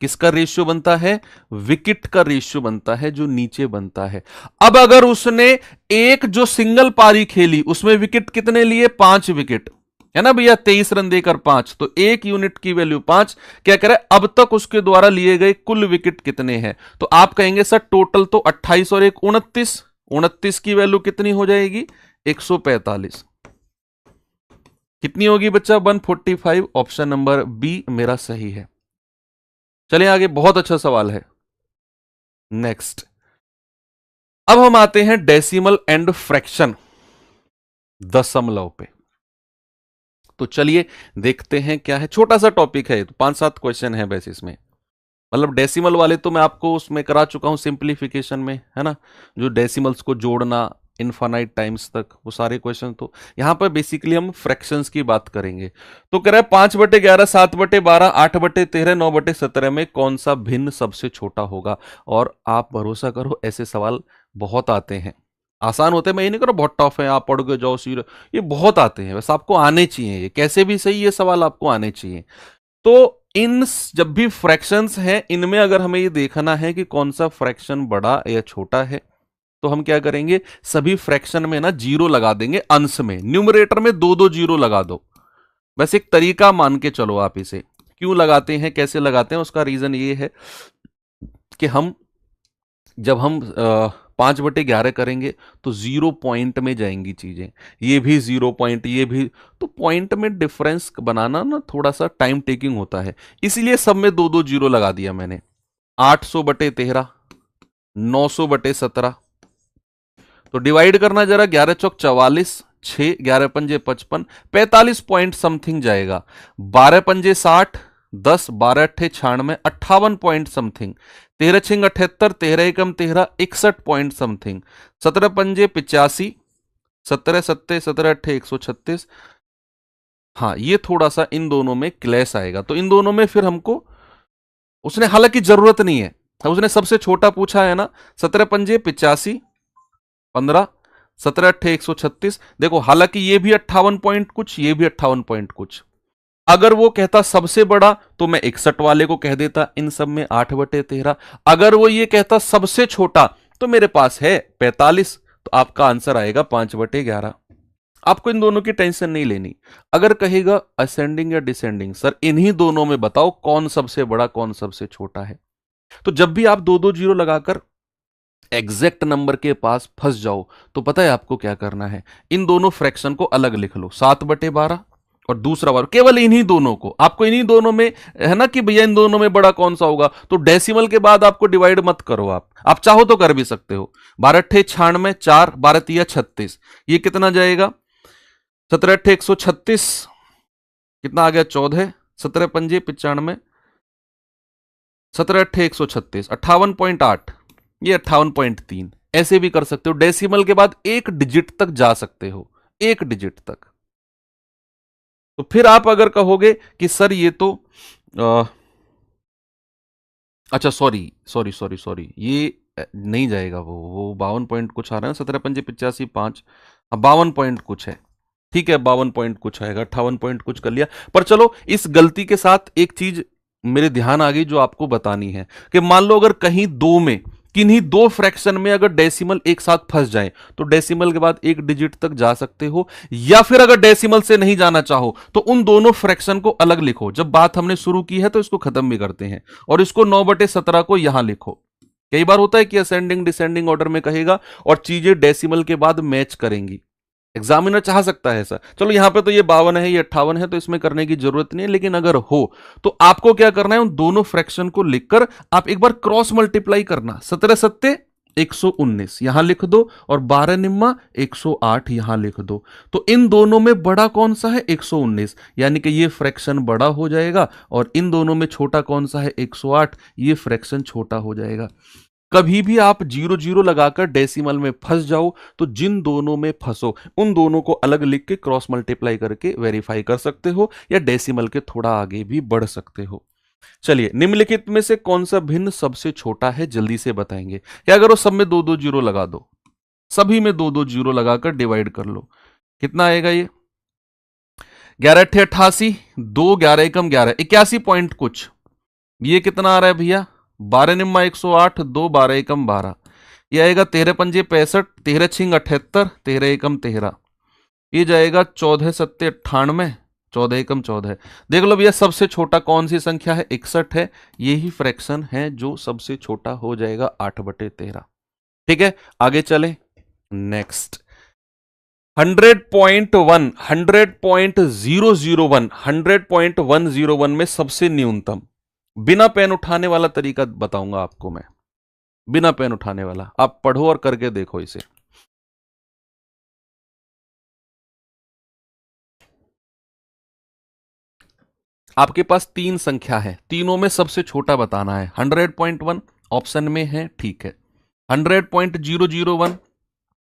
किसका रेशियो बनता है? विकेट का रेशियो बनता है, जो नीचे बनता है। अब अगर उसने एक जो सिंगल पारी खेली, उसमें विकेट कितने लिए? 5 विकेट, है ना भैया, 23 रन देकर 5, तो एक यूनिट की वैल्यू 5। क्या करे? अब तक उसके द्वारा लिए गए कुल विकेट कितने हैं? तो आप कहेंगे सर टोटल तो 28 और 1 29, 29 की वैल्यू कितनी हो जाएगी? 145। कितनी होगी बच्चा? 145। ऑप्शन नंबर बी मेरा सही है। चलिए आगे, बहुत अच्छा सवाल है। नेक्स्ट, अब हम आते हैं डेसिमल एंड फ्रैक्शन, दशमलव पे। तो चलिए देखते हैं क्या है। छोटा सा टॉपिक है, तो 5-7 क्वेश्चन है बस इसमें। मतलब डेसिमल वाले तो मैं आपको उसमें करा चुका हूं सिंप्लीफिकेशन में, है ना, जो डेसिमल्स को जोड़ना इनफाइनाइट टाइम्स तक, वो सारे क्वेश्चन। तो यहां पर बेसिकली हम फ्रैक्शंस की बात करेंगे। तो कह रहा है 5/11, 7/12, 8/13, 9/17 में कौन सा भिन्न सबसे छोटा होगा? और आप भरोसा करो, ऐसे सवाल बहुत आते हैं। आसान होते हैं, मैं ये नहीं करो बहुत टफ है आप पढ़ के जाओ सीर, ये बहुत आते हैं, बस आपको आने चाहिए, ये कैसे भी सही ये सवाल आपको आने चाहिए। तो इन जब भी फ्रैक्शंस हैं, इनमें अगर हमें ये देखना है कि कौन सा फ्रैक्शन बड़ा या छोटा है, तो हम क्या करेंगे? सभी फ्रैक्शन में ना जीरो लगा देंगे, अंश में, न्यूमरेटर में 2-2 जीरो लगा दो। बस एक तरीका मान के चलो आप इसे। क्यों लगाते हैं, कैसे लगाते हैं, उसका रीजन ये है कि जब हम 5/11 करेंगे तो 0 पॉइंट में जाएंगी चीजें, ये भी 0 पॉइंट, ये भी, तो पॉइंट में डिफरेंस बनाना ना थोड़ा सा टाइम टेकिंग होता है, इसलिए सब में 2-2 जीरो लगा दिया मैंने। 800/13, 900/17, तो डिवाइड करना जरा, 11 चौक 44, 6, 11 पंजे 55, 45 पॉइंट समथिंग जाएगा। 12 पंजे 60, 10, 12 अट्ठे 96, 58 पॉइंट समथिंग। 13 छिंग 78, 13 एकम 13, 61 पॉइंट समथिंग। 17 पंजे 85, 17 सत्ते 17 अट्ठे 136। हाँ, ये थोड़ा सा इन दोनों में क्लैश आएगा, तो इन दोनों में फिर हमको, उसने हालांकि जरूरत नहीं है, उसने सबसे छोटा पूछा है ना। 17 पंजे 85, 15, 17 अट्ठे 136। देखो हालांकि ये भी 58 पॉइंट कुछ, ये भी 58 पॉइंट कुछ। अगर वो कहता सबसे बड़ा, तो मैं 61 वाले को कह देता इन सब में 8/13। अगर वो ये कहता सबसे छोटा, तो मेरे पास है 45, तो आपका आंसर आएगा 5/11। आपको इन दोनों की टेंशन नहीं लेनी। अगर कहेगा असेंडिंग या डिसेंडिंग, सर इन्हीं दोनों में बताओ कौन सबसे बड़ा कौन सबसे छोटा है, तो जब भी आप 2-2 जीरो लगाकर एग्जैक्ट नंबर के पास फंस जाओ, तो पता है आपको क्या करना है? इन दोनों फ्रैक्शन को अलग लिख लो, 7/12 और दूसरा बार केवल इन्हीं दोनों को, आपको इन्हीं दोनों में है ना कि भैया इन दोनों में बड़ा कौन सा होगा, तो डेसिमल के बाद आपको डिवाइड मत करो, आप चाहो तो कर भी सकते हो। 12 अट्ठे 96, 4 12 तिया 36, ये कितना जाएगा, 17 अट्ठे 136, कितना आ गया 14, 17 पंजे 95, 17 अट्ठे 136, 58.8, ये 58.3, ऐसे भी कर सकते हो। डेसिमल के बाद एक डिजिट तक जा सकते हो, एक डिजिट तक। तो फिर आप अगर कहोगे कि सर ये तो अच्छा सॉरी सॉरी सॉरी सॉरी, ये नहीं जाएगा, वो 52 पॉइंट कुछ आ रहा है, 17 पंजे 85 5, 52 पॉइंट कुछ है, ठीक है 52 पॉइंट कुछ आएगा, 58 पॉइंट कुछ कर लिया। पर चलो इस गलती के साथ एक चीज मेरे ध्यान आ गई जो आपको बतानी है, कि मान लो अगर कहीं दो में, किन्हीं दो फ्रैक्शन में अगर डेसिमल एक साथ फंस जाए तो डेसिमल के बाद एक डिजिट तक जा सकते हो, या फिर अगर डेसिमल से नहीं जाना चाहो तो उन दोनों फ्रैक्शन को अलग लिखो। जब बात हमने शुरू की है तो इसको खत्म भी करते हैं, और इसको 9/17 को यहां लिखो। कई बार होता है कि असेंडिंग डिसेंडिंग ऑर्डर में कहेगा और चीजें डेसिमल के बाद मैच करेंगी, एग्जामिनर चाह सकता है ऐसा। चलो यहां पे तो ये 52 है, ये 58 है, तो इसमें करने की जरूरत नहीं है, लेकिन अगर हो तो आपको क्या करना है, उन दोनों फ्रैक्शन को लिखकर आप एक बार क्रॉस मल्टीप्लाई करना। 17 सत्ते 119 यहां लिख दो, और 12 निम्मा 108 यहां लिख दो। तो इन दोनों में बड़ा कौन सा है, 119, यानी कि ये फ्रैक्शन बड़ा हो जाएगा, और इन दोनों में छोटा कौन सा है, 108, ये फ्रैक्शन छोटा हो जाएगा। कभी भी आप 0 0 लगाकर डेसिमल में फंस जाओ तो जिन दोनों में फंसो उन दोनों को अलग लिख के क्रॉस मल्टीप्लाई करके वेरीफाई कर सकते हो, या डेसिमल के थोड़ा आगे भी बढ़ सकते हो। चलिए, निम्नलिखित में से कौन सा भिन्न सबसे छोटा है, जल्दी से बताएंगे। क्या करो, सब में 2 2 जीरो लगा दो, सभी में 2 2 जीरो लगाकर डिवाइड कर लो। कितना आएगा ये, 11 अट्ठे 88, 2 11 एकम 11 81 पॉइंट कुछ। ये कितना आ रहा है भैया, 12 निम्मा 108, 2 12 एकम 12, ये आएगा 13 पंजे 65, 13 छिंग 78, 13 एकम 13, ये जाएगा 14 सत्ते 98, 14 एकम 14। देख लो भैया सबसे छोटा कौन सी संख्या है, 61 है, यही फ्रैक्शन है जो सबसे छोटा हो जाएगा 8/13। ठीक है, आगे चले, नेक्स्ट 100.1, 100.001, 100.101 में सबसे न्यूनतम, बिना पेन उठाने वाला तरीका बताऊंगा आपको मैं, बिना पेन उठाने वाला, आप पढ़ो और करके देखो इसे। आपके पास 3 संख्या है, तीनों में सबसे छोटा बताना है। 100.1 ऑप्शन में है, ठीक है। 100.001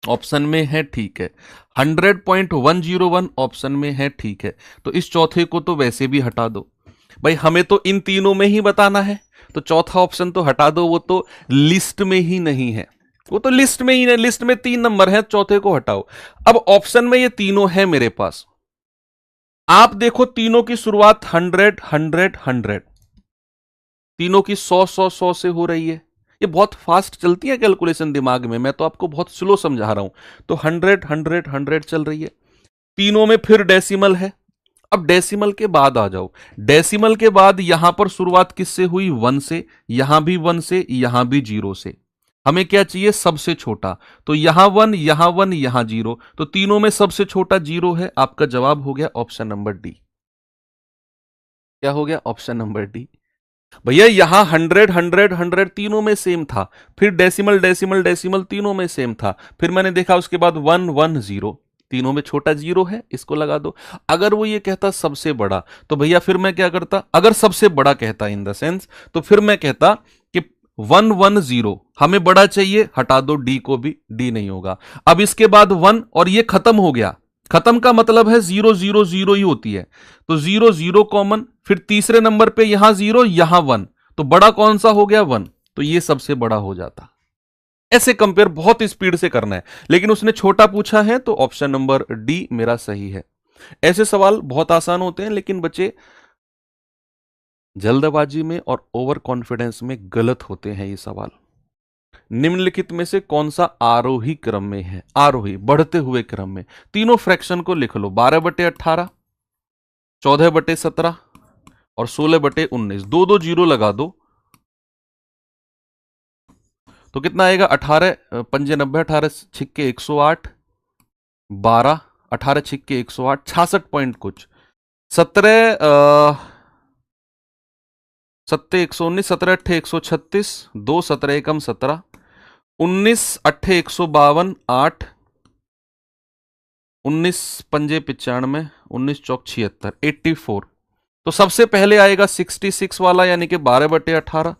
ऑप्शन में है, ठीक है। 100.101 ऑप्शन में है, ठीक है। तो इस चौथे को तो वैसे भी हटा दो भाई, हमें तो इन तीनों में ही बताना है, तो चौथा ऑप्शन तो हटा दो, वो तो लिस्ट में ही नहीं है, वो तो लिस्ट में ही नहीं, लिस्ट में 3 नंबर है, चौथे को हटाओ। अब ऑप्शन में ये तीनों है मेरे पास, आप देखो तीनों की शुरुआत 100 100 100, तीनों की 100 100 100 से हो रही है। ये बहुत फास्ट चलती है कैलकुलेशन दिमाग में, मैं तो आपको बहुत स्लो समझा रहा हूं। तो 100 100 100 चल रही है, तीनों में फिर डेसिमल है। अब डेसिमल के बाद आ जाओ, डेसिमल के बाद यहां पर शुरुआत किससे हुई, 1 से, यहां भी 1 से, यहां भी 0 से। हमें क्या चाहिए, सबसे छोटा, तो यहां 1 यहां 1 यहां 0, तो तीनों में सबसे छोटा 0 है। आपका जवाब हो गया ऑप्शन नंबर डी। क्या हो गया, ऑप्शन नंबर डी। भैया यहां 100 100 100 तीनों में सेम था, फिर डेसिमल डेसिमल डेसिमल तीनों में सेम था, फिर मैंने देखा उसके बाद 1 1 0, तीनों में छोटा 0 है, इसको लगा दो। अगर वो ये कहता सबसे बड़ा, तो भैया फिर मैं क्या करता, अगर सबसे बड़ा कहता इन द सेंस, तो फिर मैं कहता कि 1 1 0 हमें बड़ा चाहिए, हटा दो डी को भी, डी नहीं होगा। अब इसके बाद 1 और ये खत्म हो गया, खत्म का मतलब है 0 0 0 ही होती है, तो 0 0 कॉमन, फिर तीसरे नंबर पे यहां 0 यहां 1, तो बड़ा कौन सा हो गया, 1, तो ये सबसे बड़ा हो जाता। ऐसे कंपेयर बहुत स्पीड से करना है, लेकिन उसने छोटा पूछा है तो ऑप्शन नंबर डी मेरा सही है। ऐसे सवाल बहुत आसान होते हैं, लेकिन बच्चे जल्दबाजी में और ओवर कॉन्फिडेंस में गलत होते हैं ये सवाल। निम्नलिखित में से कौन सा आरोही क्रम में है, आरोही बढ़ते हुए क्रम में। तीनों फ्रैक्शन को लिख लो, 12/18, 14/17 और 16/19, 2 2 जीरो लगा दो, तो कितना आएगा, 18 पंजे 90, 18 छिक्के 108, 12 18 छिक्के 108, 66 पॉइंट कुछ। 17 सत्ते 119, 17 अट्ठे 136, 2 17 एकम 17, 19 अट्ठे 152, 8, 19 पंजे 95, 19 चौक 76, 84। तो सबसे पहले आएगा 66 वाला यानी कि 12/18,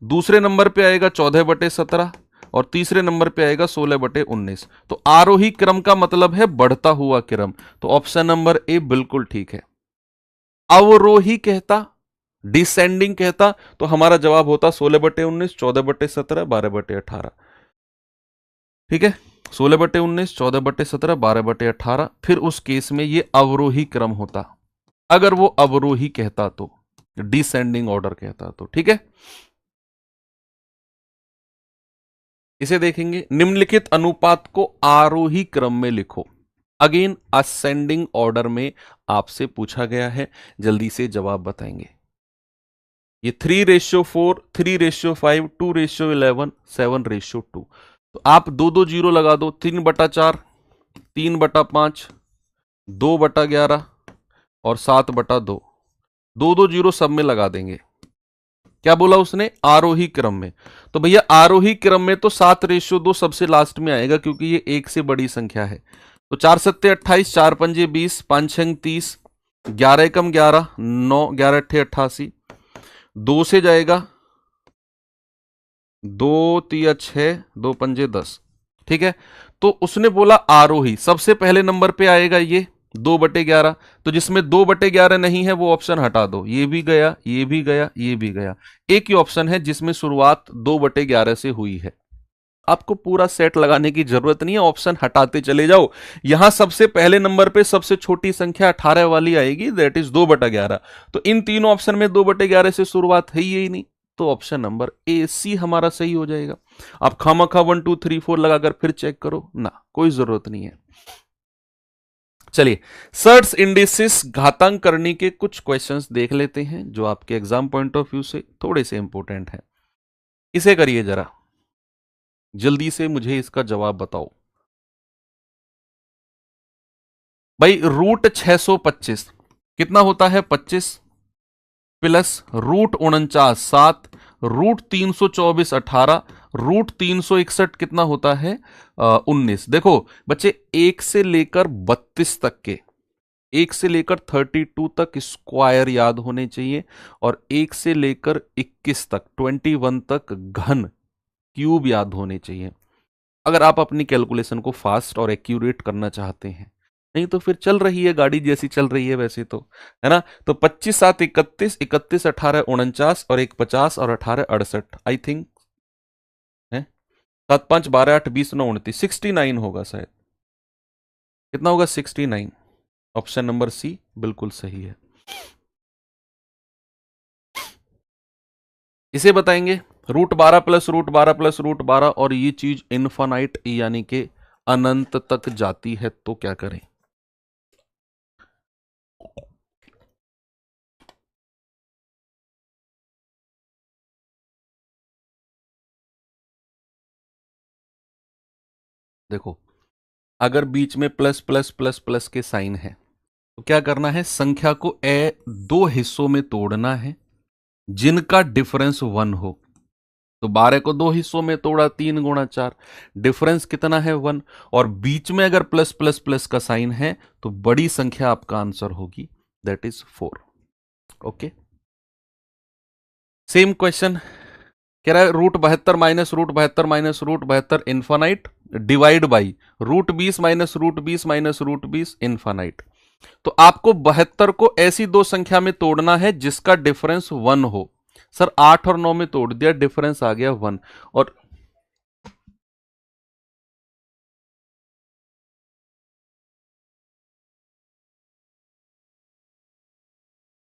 दूसरे नंबर पे आएगा 14/17 और तीसरे नंबर पे आएगा 16/19। तो आरोही क्रम का मतलब है बढ़ता हुआ क्रम, तो ऑप्शन नंबर ए बिल्कुल ठीक है। अवरोही कहता, डिसेंडिंग कहता, तो हमारा जवाब होता 16/19, 14/17, 12/18। ठीक है, 16/19, 14/17, 12/18। फिर उस केस में ये अवरोही क्रम होता, अगर वो अवरोही कहता तो, डिसेंडिंग ऑर्डर कहता तो। ठीक है, इसे देखेंगे। निम्नलिखित अनुपात को आरोही क्रम में लिखो। अगेन असेंडिंग ऑर्डर में आपसे पूछा गया है, जल्दी से जवाब बताएंगे। ये 3:4, 3:5, 2:11, 7:2। तो आप 2 2 0 लगा दो। 3/4, 3/5, 2/11 और 7/2। 2 2 0 सब में लगा देंगे। क्या बोला उसने? आरोही क्रम में। तो भैया आरोही क्रम में तो 7:2 सबसे लास्ट में आएगा, क्योंकि ये एक से बड़ी संख्या है। तो 4 7 28, 4 5 20, 5 6 30, 11 एकम 11, 9 11 अट्ठे 88, 2 से जाएगा 2 3 6, 2 पंजे 10। ठीक है, तो उसने बोला आरोही, सबसे पहले नंबर पे आएगा ये 2/11। तो जिसमें 2/11 नहीं है वो ऑप्शन हटा दो। ये भी गया, ये भी गया, ये भी गया। एक ही ऑप्शन है जिसमें शुरुआत 2/11 से हुई है। आपको पूरा सेट लगाने की जरूरत नहीं है, ऑप्शन हटाते चले जाओ। यहां सबसे पहले नंबर पे सबसे छोटी संख्या 18 वाली आएगी, दैट इज 2/11। तो इन तीनों ऑप्शन में 2/11 से शुरुआत है ही नहीं, तो ऑप्शन नंबर ए सी हमारा सही हो जाएगा। आप खामखा 1 2 3 4 लगाकर फिर चेक करो ना, कोई जरूरत नहीं है। चलिए, सर्ट्स इंडिसिस घातांक करने के कुछ क्वेश्चंस देख लेते हैं, जो आपके एग्जाम पॉइंट ऑफ व्यू से थोड़े से इंपॉर्टेंट हैं। इसे करिए जरा, जल्दी से मुझे इसका जवाब बताओ। भाई रूट 625 कितना होता है? 25 प्लस रूट 49 7, रूट 324 18, रूट 361 कितना होता है? 19। देखो बच्चे, एक से लेकर 32 तक के, एक से लेकर 32 तक स्क्वायर याद होने चाहिए, और एक से लेकर 21 तक 21 तक घन क्यूब याद होने चाहिए, अगर आप अपनी कैलकुलेशन को फास्ट और एक्यूरेट करना चाहते हैं। नहीं तो फिर चल रही है गाड़ी जैसी चल रही है वैसे तो, है ना। तो 25 7 31, 31 18 49 और 1 50 और 18 68, आई थिंक है। 7 5 12 8 20 9 29, 69 होगा शायद। कितना होगा? 69। ऑप्शन नंबर सी बिल्कुल सही है। इसे बताएंगे √12 प्लस √12 प्लस √12, और ये चीज इनफाइनाइट यानी कि अनंत तक जाती है, तो क्या करें? देखो, अगर बीच में प्लस प्लस प्लस प्लस के साइन है तो क्या करना है? संख्या को दो हिस्सों में तोड़ना है जिनका डिफरेंस 1 हो। तो 12 को दो हिस्सों में तोड़ा, 3 गुणा 4, डिफरेंस कितना है? 1। और बीच में अगर प्लस प्लस प्लस का साइन है तो बड़ी संख्या आपका आंसर होगी, that is 4। Okay, same question कह रहा है √72 minus √72 minus √72 infinite divide by √20 minus √20 minus √20 infinite. तो आपको 72 को ऐसी दो संख्या में तोड़ना है जिसका डिफरेंस 1 हो। सर 8 और 9 में तोड़ दिया, डिफरेंस आ गया 1। और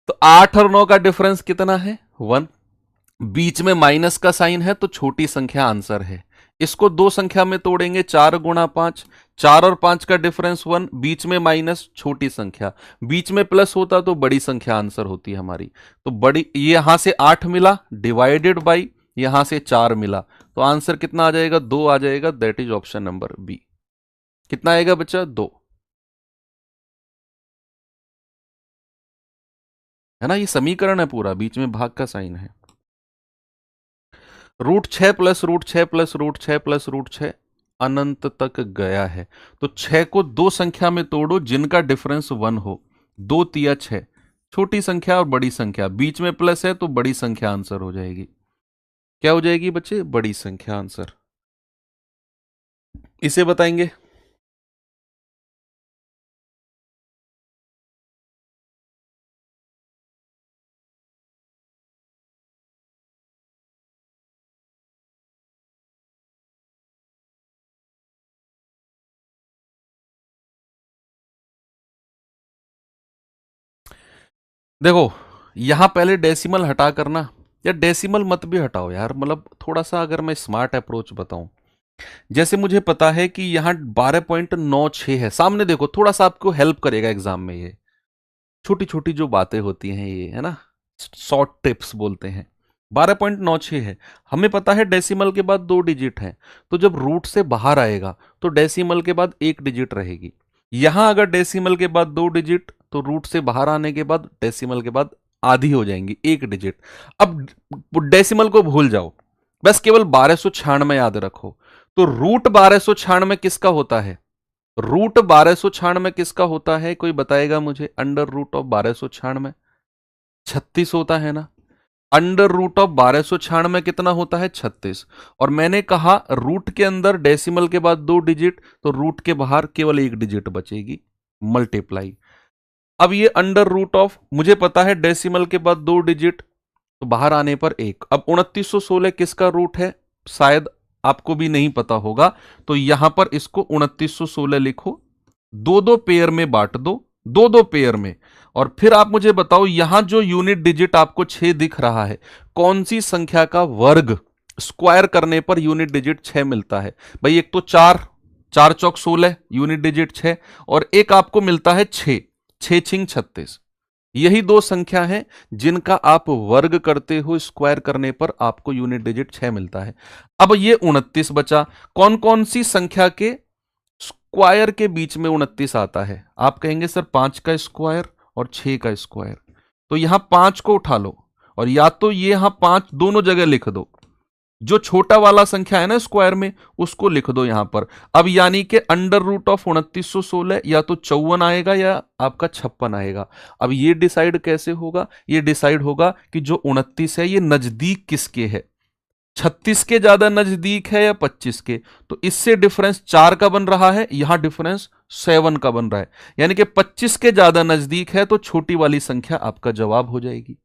तो 8 और 9 का डिफरेंस कितना है? 1। बीच में माइनस का साइन है तो छोटी संख्या आंसर है। इसको दो संख्या में तोड़ेंगे, 4 गुणा 5, 4 और 5 का डिफरेंस 1, बीच में माइनस छोटी संख्या, बीच में प्लस होता तो बड़ी संख्या आंसर होती हमारी। तो बड़ी, यहां से 8 मिला डिवाइडेड बाई यहां से 4 मिला, तो आंसर कितना आ जाएगा? 2 आ जाएगा, that is option number B. कितना आएगा बच्चा? 2। है ना, ये समीकरण है पूरा, बीच में भाग का साइन है। √6 प्लस √6 प्लस √6 प्लस √6 अनंत तक गया है। तो 6 को दो संख्या में तोड़ो जिनका डिफरेंस 1 हो। 2 तिया 6, छोटी संख्या और बड़ी संख्या, बीच में प्लस है तो बड़ी संख्या आंसर हो जाएगी। क्या हो जाएगी बच्चे? बड़ी संख्या आंसर। इसे बताएंगे। देखो, यहां पहले डेसिमल हटा करना, या डेसिमल मत भी हटाओ यार, मतलब थोड़ा सा अगर मैं स्मार्ट अप्रोच बताऊं, जैसे मुझे पता है कि यहां 12.96 है, सामने देखो, थोड़ा सा आपको हेल्प करेगा एग्जाम में, ये छोटी छोटी जो बातें होती हैं ये, है ना, शॉर्ट टिप्स बोलते हैं। 12.96 है, हमें पता है डेसिमल के बाद 2 डिजिट है, तो जब रूट से बाहर आएगा तो डेसिमल के बाद 1 डिजिट रहेगी। यहां अगर डेसिमल के बाद 2 डिजिट, तो रूट से बाहर आने के बाद डेसिमल के बाद आधी हो जाएंगी, 1 डिजिट। अब डेसिमल को भूल जाओ, बस केवल 1296 याद रखो। तो रूट 1296 किसका होता है? रूट 1296 किसका होता है, कोई बताएगा मुझे? अंडर रूट ऑफ 1296 36 होता है ना। अंडर रूट ऑफ 1296 कितना होता है? 36। और मैंने कहा रूट के अंदर डेसिमल के बाद 2 डिजिट, तो रूट के बाहर केवल 1 डिजिट बचेगी, मल्टीप्लाई। अब ये अंडर रूट ऑफ, मुझे पता है डेसिमल के बाद 2 डिजिट, तो बाहर आने पर 1। अब 2916 किसका रूट है? शायद आपको भी नहीं पता होगा, तो यहां पर इसको 2916 लिखो, दो दो पेयर में बांट दो, दो दो पेयर में। और फिर आप मुझे बताओ, यहां जो यूनिट डिजिट आपको 6 दिख रहा है, कौन सी संख्या का वर्ग स्क्वायर करने पर यूनिट डिजिट 6 मिलता है? भाई एक तो 4, 4 चौक 16, यूनिट डिजिट 6, और एक आपको मिलता है 6, 6 छिंग 36। यही दो संख्या हैं जिनका आप वर्ग करते हो, स्क्वायर करने पर आपको यूनिट डिजिट 6 मिलता है। अब ये 29 बचा, कौन कौन सी संख्या के स्क्वायर के बीच में 29 आता है? आप कहेंगे सर 5 का स्क्वायर और 6 का स्क्वायर। तो यहां 5 को उठा लो, और या तो ये यहां 5 दोनों जगह लिख दो, जो छोटा वाला संख्या है ना स्क्वायर में, उसको लिख दो यहां पर। अब यानी कि अंडर रूट ऑफ 2916 या तो 54 आएगा या आपका 56 आएगा। अब ये डिसाइड कैसे होगा? ये डिसाइड होगा कि जो 29 है ये नजदीक किसके है, 36 के ज्यादा नजदीक है या 25 के। तो इससे डिफरेंस 4 का बन रहा है, यहां डिफरेंस 7 का बन रहा है, यानी कि 25 के ज्यादा नजदीक है, तो छोटी वाली संख्या आपका जवाब हो जाएगी।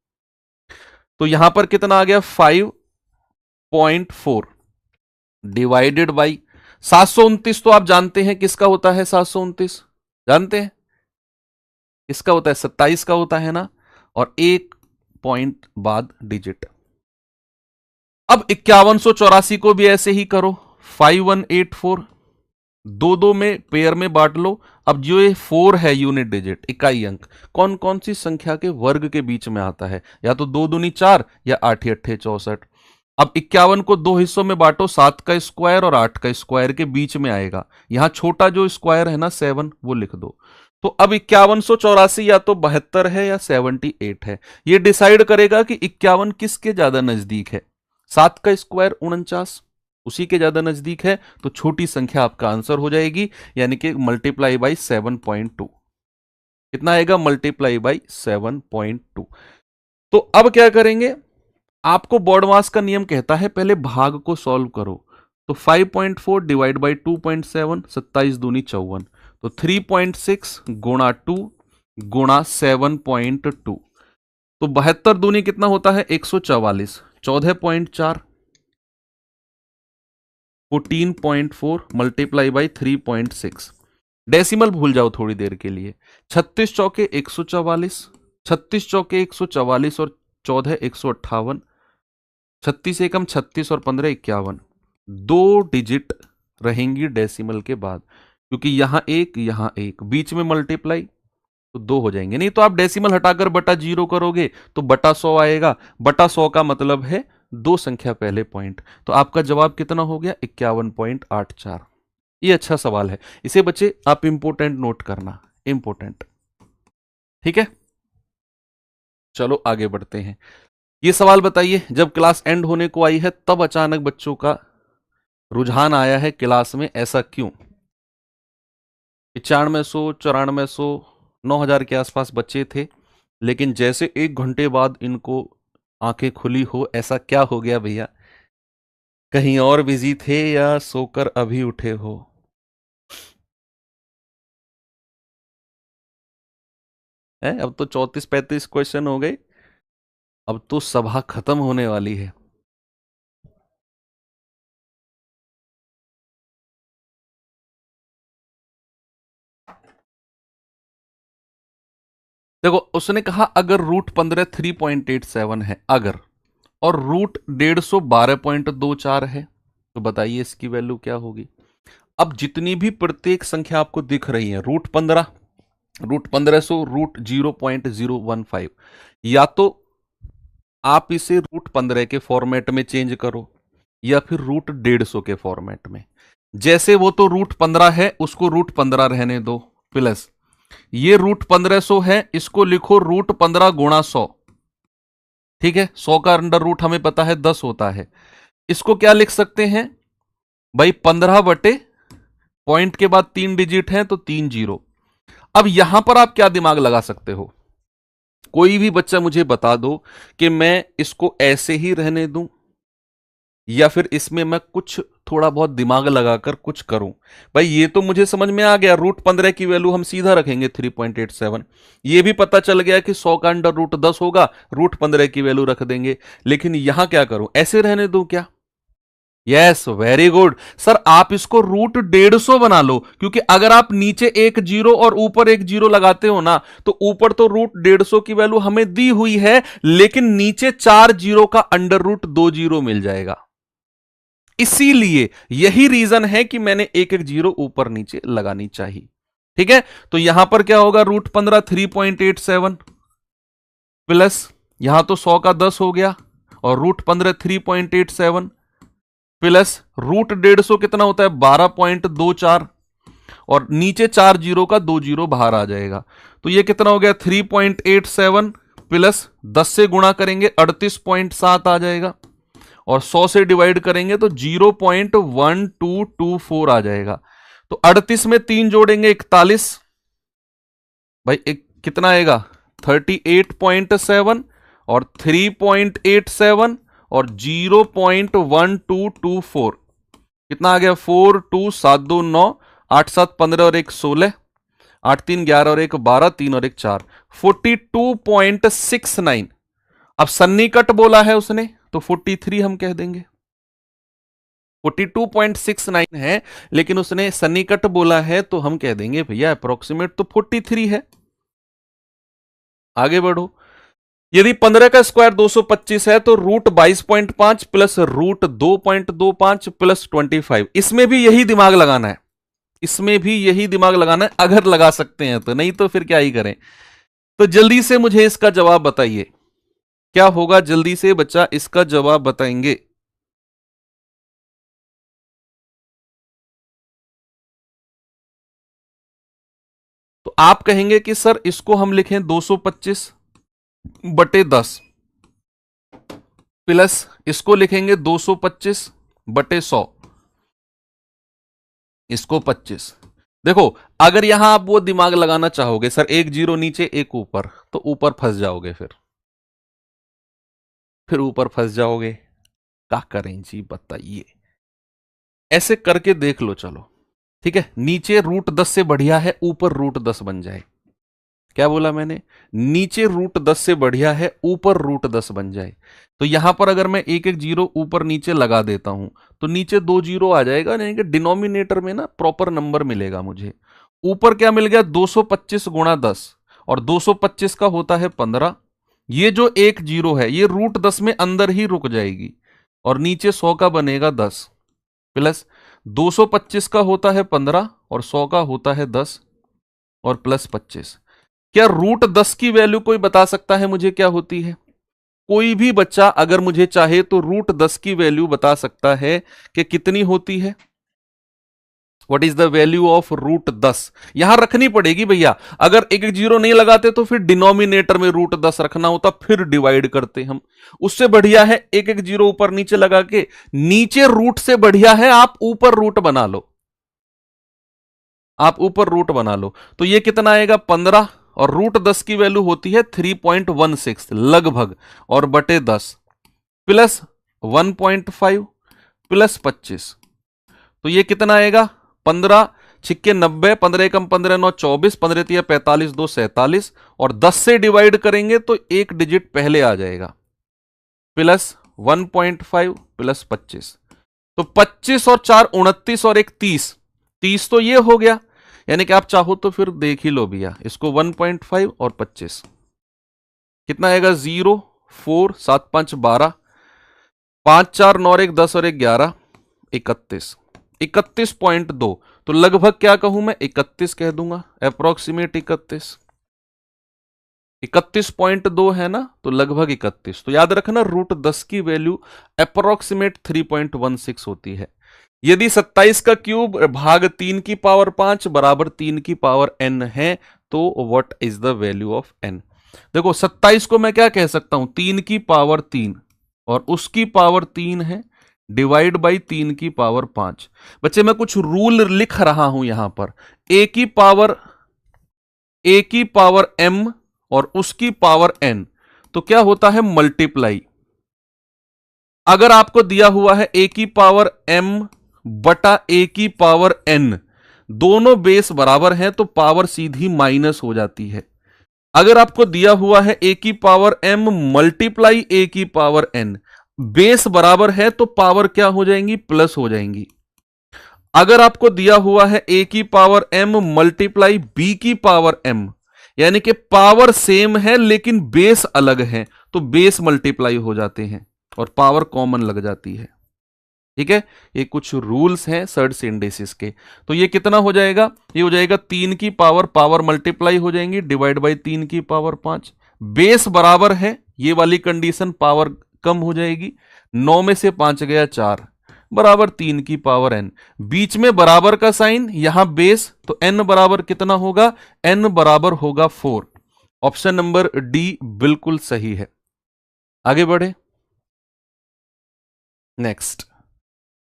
तो यहां पर कितना आ गया? 5.4 डिवाइडेड बाई 729। तो आप जानते हैं किसका होता है 729? जानते हैं किसका होता है? 27 का होता है ना। और एक पॉइंट बाद डिजिट। अब 5184 को भी ऐसे ही करो, 5184, दो दो में पेयर में बांट लो। अब जो ये 4 है यूनिट डिजिट, इकाई अंक, कौन कौन सी संख्या के वर्ग के बीच में आता है? या तो 2 दूनी 4 या 8 अट्ठे 64। अब 51 को दो हिस्सों में बांटो, 7 का स्क्वायर और 8 का स्क्वायर के बीच में आएगा। यहां छोटा जो स्क्वायर है ना 7, वो लिख दो। तो अब 5184 या तो 72 है या 78 है। ये डिसाइड करेगा कि 51 किसके ज्यादा नजदीक है। 7 का स्क्वायर 49, उसी के ज्यादा नजदीक है, तो छोटी संख्या आपका आंसर हो जाएगी, यानी कि मल्टीप्लाई बाई 7.2। कितना आएगा? Multiply by 7.2। तो अब क्या करेंगे? आपको बॉडमास का नियम कहता है पहले भाग को सॉल्व करो। तो 5.4 डिवाइड बाई 2.7, 27 दूनी 54, तो 3.6 गुणा 2 गुणा 7.2, तो 72 दूनी कितना होता है? 144, 14.4, 14.4 मल्टीप्लाई बाई 3.6। डेसिमल भूल जाओ थोड़ी देर के लिए। 36 चौके 144, 36 चौके 144 और 14 158, 36 एकम 36 और 15 51। 2 डिजिट रहेंगी डेसिमल के बाद, क्योंकि यहां एक बीच में मल्टीप्लाई, तो 2 हो जाएंगे। नहीं तो आप डेसिमल हटाकर बटा 0 करोगे तो बटा 100 आएगा। बटा 100 का मतलब है 2 संख्या पहले पॉइंट। तो आपका जवाब कितना हो गया? 51.84। ये अच्छा सवाल है, इसे बच्चे आप इंपोर्टेंट नोट करना, इंपोर्टेंट। ठीक है, चलो आगे बढ़ते हैं। ये सवाल बताइए, जब क्लास एंड होने को आई है तब अचानक बच्चों का रुझान आया है क्लास में, ऐसा क्यों? 9500, 9400, 9000 के आसपास बच्चे थे, लेकिन जैसे 1 घंटे बाद इनको आंखें खुली हो, ऐसा क्या हो गया भैया? कहीं और बिजी थे या सोकर अभी उठे हो? अब तो 34-35 क्वेश्चन हो गए, अब तो सभा खत्म होने वाली है। देखो, उसने कहा अगर रूट 15 3.87 है अगर, और रूट 150 12.24 है, तो बताइए इसकी वैल्यू क्या होगी? अब जितनी भी प्रत्येक संख्या आपको दिख रही है, रूट 15, रूट 1500, रूट 0.015, या तो आप इसे रूट 15 के फॉर्मेट में चेंज करो या फिर रूट 150 के फॉर्मेट में। जैसे वो तो रूट 15 है, उसको रूट 15 रहने दो, प्लस ये रूट 1500 है, इसको लिखो रूट 15 गुणा 100। ठीक है, 100 का अंडर रूट हमें पता है 10 होता है। इसको क्या लिख सकते हैं भाई? 15 बटे पॉइंट के बाद 3 डिजिट है तो 3 जीरो। अब यहां पर आप क्या दिमाग लगा सकते हो? कोई भी बच्चा मुझे बता दो कि मैं इसको ऐसे ही रहने दूं या फिर इसमें मैं कुछ थोड़ा बहुत दिमाग लगाकर कुछ करूं। भाई ये तो मुझे समझ में आ गया, रूट 15 की वैल्यू हम सीधा रखेंगे 3.87। ये भी पता चल गया कि 100 का अंडर रूट 10 होगा, रूट 15 की वैल्यू रख देंगे। लेकिन यहां क्या करूं? ऐसे रहने दूं क्या? यस, वेरी गुड सर, आप इसको रूट 150 बना लो, क्योंकि अगर आप नीचे एक जीरो और ऊपर एक जीरो लगाते हो ना, तो ऊपर तो रूट 150 की वैल्यू हमें दी हुई है, लेकिन नीचे 4 जीरो का अंडर रूट 2 जीरो मिल जाएगा। इसीलिए यही रीजन है कि मैंने एक एक जीरो ऊपर नीचे लगानी चाहिए। ठीक है, तो यहां पर क्या होगा? रूट 15 3.87 प्लस यहां तो 100 का 10 हो गया, और रूट 15 3.87 प्लस रूट 150 कितना होता है? 12.24, और नीचे 4 जीरो का 2 जीरो बाहर आ जाएगा। तो ये कितना हो गया? 3.87 प्लस 10 से गुणा करेंगे 38.7 आ जाएगा, और 100 से डिवाइड करेंगे तो 0.1224 आ जाएगा। तो 38 में 3 जोड़ेंगे 41, भाई एक कितना आएगा? 38.7 और 3.87 और 0.1224 कितना आ गया? 4 2 7 2 9 8 7 15 और 1 16, 8 3 11 और 1 12, 3 और 1 4, 42.69। अब सन्निकट बोला है उसने तो 43 हम कह देंगे। 42.69 है, लेकिन उसने सन्निकट बोला है तो हम कह देंगे भैया अप्रोक्सीमेट तो 43 है। आगे बढ़ो, यदि 15 का स्क्वायर 225 है तो रूट 22.5 प्लस रूट 2.25 प्लस 25, इसमें भी यही दिमाग लगाना है, इसमें भी यही दिमाग लगाना है, अगर लगा सकते हैं तो, नहीं तो फिर क्या ही करें। तो जल्दी से मुझे इसका जवाब बताइए, क्या होगा? जल्दी से बच्चा इसका जवाब बताएंगे। तो आप कहेंगे कि सर इसको हम लिखें 225 बटे 10 प्लस इसको लिखेंगे 225 बटे 100, इसको 25। देखो, अगर यहां आप वो दिमाग लगाना चाहोगे सर, एक जीरो नीचे एक ऊपर, तो ऊपर फंस जाओगे, फिर ऊपर फंस जाओगे। क्या करें जी बताइए? ऐसे करके देख लो, चलो ठीक है। नीचे रूट 10 से बढ़िया है ऊपर रूट 10 बन जाए। क्या बोला मैंने? नीचे रूट 10 से बढ़िया है ऊपर रूट 10 बन जाए। तो यहां पर अगर मैं एक एक जीरो ऊपर नीचे लगा देता हूं तो नीचे 2 जीरो आ जाएगा, यानी कि डिनोमिनेटर में ना प्रॉपर नंबर मिलेगा मुझे। ऊपर क्या मिल गया? 225 गुणा 10, और 225 का होता है 15। ये जो एक जीरो है ये रूट 10 में अंदर ही रुक जाएगी, और नीचे 100 का बनेगा 10 प्लस 225 का होता है 15 और 100 का होता है 10 और प्लस 25। क्या रूट 10 की वैल्यू कोई बता सकता है मुझे क्या होती है? कोई भी बच्चा अगर मुझे चाहे तो रूट 10 की वैल्यू बता सकता है कि कितनी होती है? What is the value of √10? यहां रखनी पड़ेगी भैया, अगर एक एक जीरो नहीं लगाते तो फिर डिनोमिनेटर में √10 रखना होता, फिर डिवाइड करते हम। उससे बढ़िया है एक एक जीरो ऊपर नीचे लगा के, नीचे रूट से बढ़िया है आप ऊपर रूट बना लो, आप ऊपर रूट बना लो। तो ये कितना आएगा 15, और √10 की वैल्यू होती है 3.16 लगभग, और बटे 10 प्लस 1.5 प्लस 25, तो ये कितना आएगा 15 छिक्के 90, 15 एकम 15 9 24, 15 तिया 45 2 47, और 10 से डिवाइड करेंगे तो एक डिजिट पहले आ जाएगा, प्लस 1.5 प्लस 25, तो 25 और 4 29 और 1 30, 30 तो ये हो गया। यानी कि आप चाहो तो फिर देख ही लो भैया इसको, 1.5 और 25 कितना आएगा 0 4 7 5 12, 5 4 9 1 10 और 1 11, 31, 31.2, तो लगभग क्या कहूं मैं 31 कह दूंगा, अप्रोक्सीमेट 31, 31.2 है ना, तो लगभग 31। तो याद रखना √10 की वैल्यू अप्रोक्सीमेट 3.16 होती है। यदि 27 का क्यूब भाग 3 की पावर 5 बराबर 3 की पावर n है, तो what is the value of n? देखो 27 को मैं क्या कह सकता हूं, 3 की पावर 3 और उसकी पावर 3 है, डिवाइड बाई 3 की पावर 5। बच्चे मैं कुछ रूल लिख रहा हूं यहां पर, a की पावर m और उसकी पावर n, तो क्या होता है मल्टीप्लाई। अगर आपको दिया हुआ है a की पावर m बटा a की पावर n, दोनों बेस बराबर हैं तो पावर सीधी माइनस हो जाती है। अगर आपको दिया हुआ है a की पावर m मल्टीप्लाई a की पावर n, बेस बराबर है तो पावर क्या हो जाएंगी, प्लस हो जाएंगी। अगर आपको दिया हुआ है a की पावर m मल्टीप्लाई b की पावर m, यानी कि पावर सेम है लेकिन बेस अलग है, तो बेस मल्टीप्लाई हो जाते हैं और पावर कॉमन लग जाती है। ठीक है, ये कुछ रूल्स हैं सर्ट्स इंडेसिस के। तो ये कितना हो जाएगा, ये हो जाएगा 3 की पावर मल्टीप्लाई हो जाएंगी, डिवाइड बाई 3 की पावर 5, बेस बराबर है, ये वाली कंडीशन पावर कम हो जाएगी, 9 में से 5 गया 4 बराबर 3 की पावर n, बीच में बराबर का साइन, यहां बेस, तो n बराबर कितना होगा, n बराबर होगा 4। ऑप्शन नंबर डी बिल्कुल सही है। आगे बढ़े नेक्स्ट,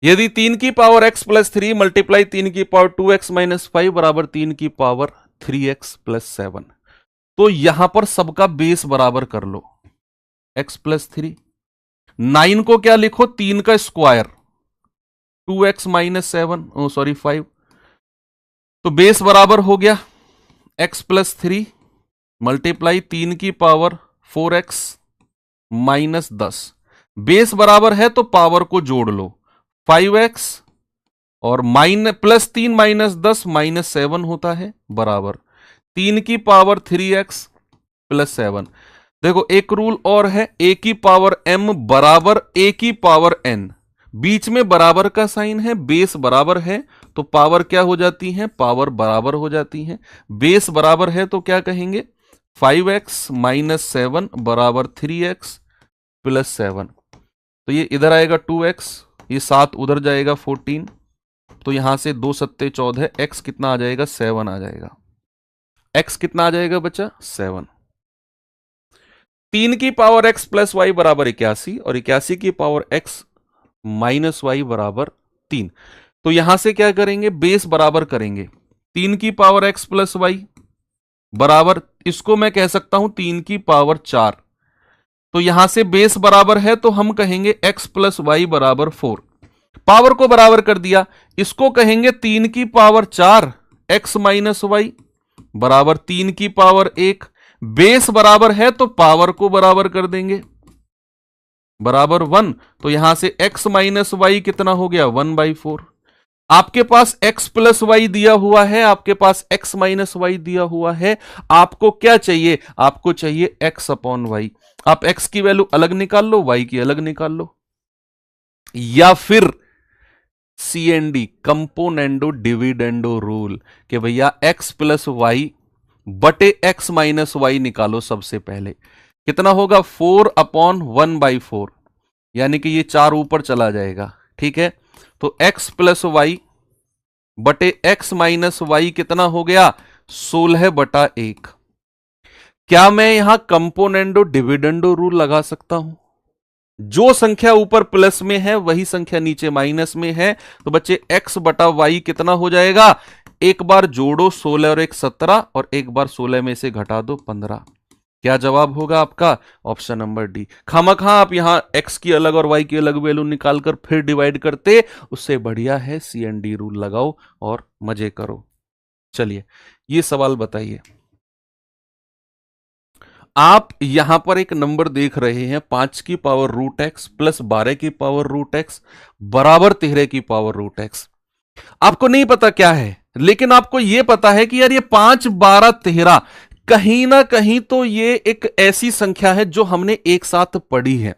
यदि 3 की पावर x प्लस 3 मल्टीप्लाई 3 की पावर 2x माइनस 5 बराबर 3 की पावर 3x प्लस 7, तो यहां पर सबका बेस बराबर कर लो, x प्लस 3, 9 को क्या लिखो 3 का स्क्वायर, 2x माइनस 7 सॉरी 5, तो बेस बराबर हो गया x प्लस 3 मल्टीप्लाई 3 की पावर 4x माइनस 10, बेस बराबर है तो पावर को जोड़ लो, 5x और प्लस 3 माइनस 10 माइनस 7 होता है बराबर 3 की पावर 3x प्लस 7। देखो एक रूल और है, a की पावर m बराबर a की पावर n, बीच में बराबर का साइन है, बेस बराबर है तो पावर क्या हो जाती है, पावर बराबर हो जाती है। बेस बराबर है तो क्या कहेंगे 5x माइनस 7 बराबर 3x प्लस 7, तो ये इधर आएगा 2x, ये 7 उधर जाएगा 14, तो यहां से 2 सत्ते 14, x कितना आ जाएगा 7 आ जाएगा, x कितना आ जाएगा बच्चा 7। 3 की पावर x प्लस वाई बराबर 81 और 81 की पावर x माइनस वाई बराबर 3, तो यहां से क्या करेंगे बेस बराबर करेंगे, 3 की पावर x प्लस वाई बराबर, इसको मैं कह सकता हूं 3 की पावर 4, तो यहां से बेस बराबर है तो हम कहेंगे x प्लस वाई बराबर 4, पावर को बराबर कर दिया, इसको कहेंगे 3 की पावर 4 x माइनस वाई बराबर 3 की पावर 1, बेस बराबर है तो पावर को बराबर कर देंगे बराबर 1, तो यहां से x माइनस वाई कितना हो गया 1/4। आपके पास x प्लस वाई दिया हुआ है, आपके पास x माइनस वाई दिया हुआ है, आपको क्या चाहिए, आपको चाहिए x अपॉन वाई। आप x की वैल्यू अलग निकाल लो, y की अलग निकाल लो, या फिर CND कंपोनेंडो डिविडेंडो रूल कि भैया x प्लस वाई बटे x माइनस वाई निकालो। सबसे पहले कितना होगा 4/1/4, यानी कि ये 4 ऊपर चला जाएगा, ठीक है। तो x प्लस वाई बटे x माइनस वाई कितना हो गया 16/1। क्या मैं यहां कंपोनेंडो डिविडेंडो रूल लगा सकता हूं? जो संख्या ऊपर प्लस में है वही संख्या नीचे माइनस में है, तो बच्चे x बटा वाई कितना हो जाएगा, एक बार जोड़ो 16 और एक 17 और एक बार 16 में से घटा दो 15। क्या जवाब होगा आपका? Option number D. खामखा आप यहां x की अलग और y की अलग वैल्यू निकालकर फिर डिवाइड करते, उससे बढ़िया है CND रूल लगाओ और मजे करो। चलिए ये सवाल बताइए, आप यहां पर एक नंबर देख रहे हैं 5 की पावर रूट एक्स प्लस 12 की पावर रूट एक्स बराबर 13 की पावर रूट एक्स। आपको नहीं पता क्या है, लेकिन आपको यह पता है कि यार ये 5, 12, 13 कहीं ना कहीं तो ये एक ऐसी संख्या है जो हमने एक साथ पढ़ी है,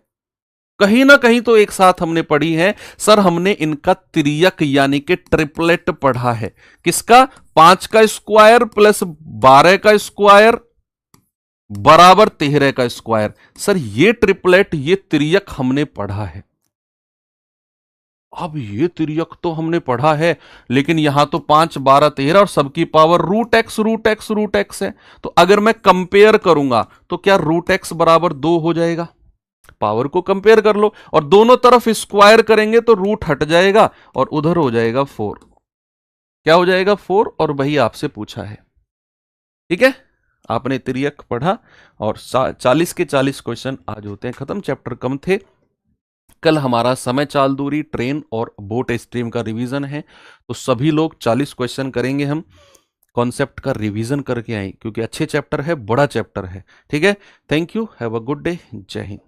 कहीं ना कहीं तो एक साथ हमने पढ़ी है। सर हमने इनका तिर्यक यानी कि ट्रिपलेट पढ़ा है। किसका? 5 का स्क्वायर प्लस 12 का स्क्वायर बराबर 13 का स्क्वायर। सर ये ट्रिपलेट, ये तिर्यक हमने पढ़ा है। अब ये तिर्यक तो हमने पढ़ा है, लेकिन यहां तो 5, 12, 13 और सबकी power root x root x root x है। तो अगर मैं कंपेयर करूंगा तो क्या रूट एक्स बराबर 2 हो जाएगा? पावर को कंपेयर कर लो और दोनों तरफ स्क्वायर करेंगे तो रूट हट जाएगा और उधर हो जाएगा 4। क्या हो जाएगा? 4। और वही आपसे पूछा है। ठीक है, आपने तिर्यक पढ़ा और 40 के 40 क्वेश्चन आज होते हैं खत्म। चैप्टर कम थे। कल हमारा समय चाल दूरी, ट्रेन और बोट स्ट्रीम का रिवीजन है, तो सभी लोग 40 क्वेश्चन करेंगे। हम कॉन्सेप्ट का रिवीजन करके आए क्योंकि अच्छे चैप्टर है, बड़ा चैप्टर है। ठीक है, thank you, have a good day, जय हिंद।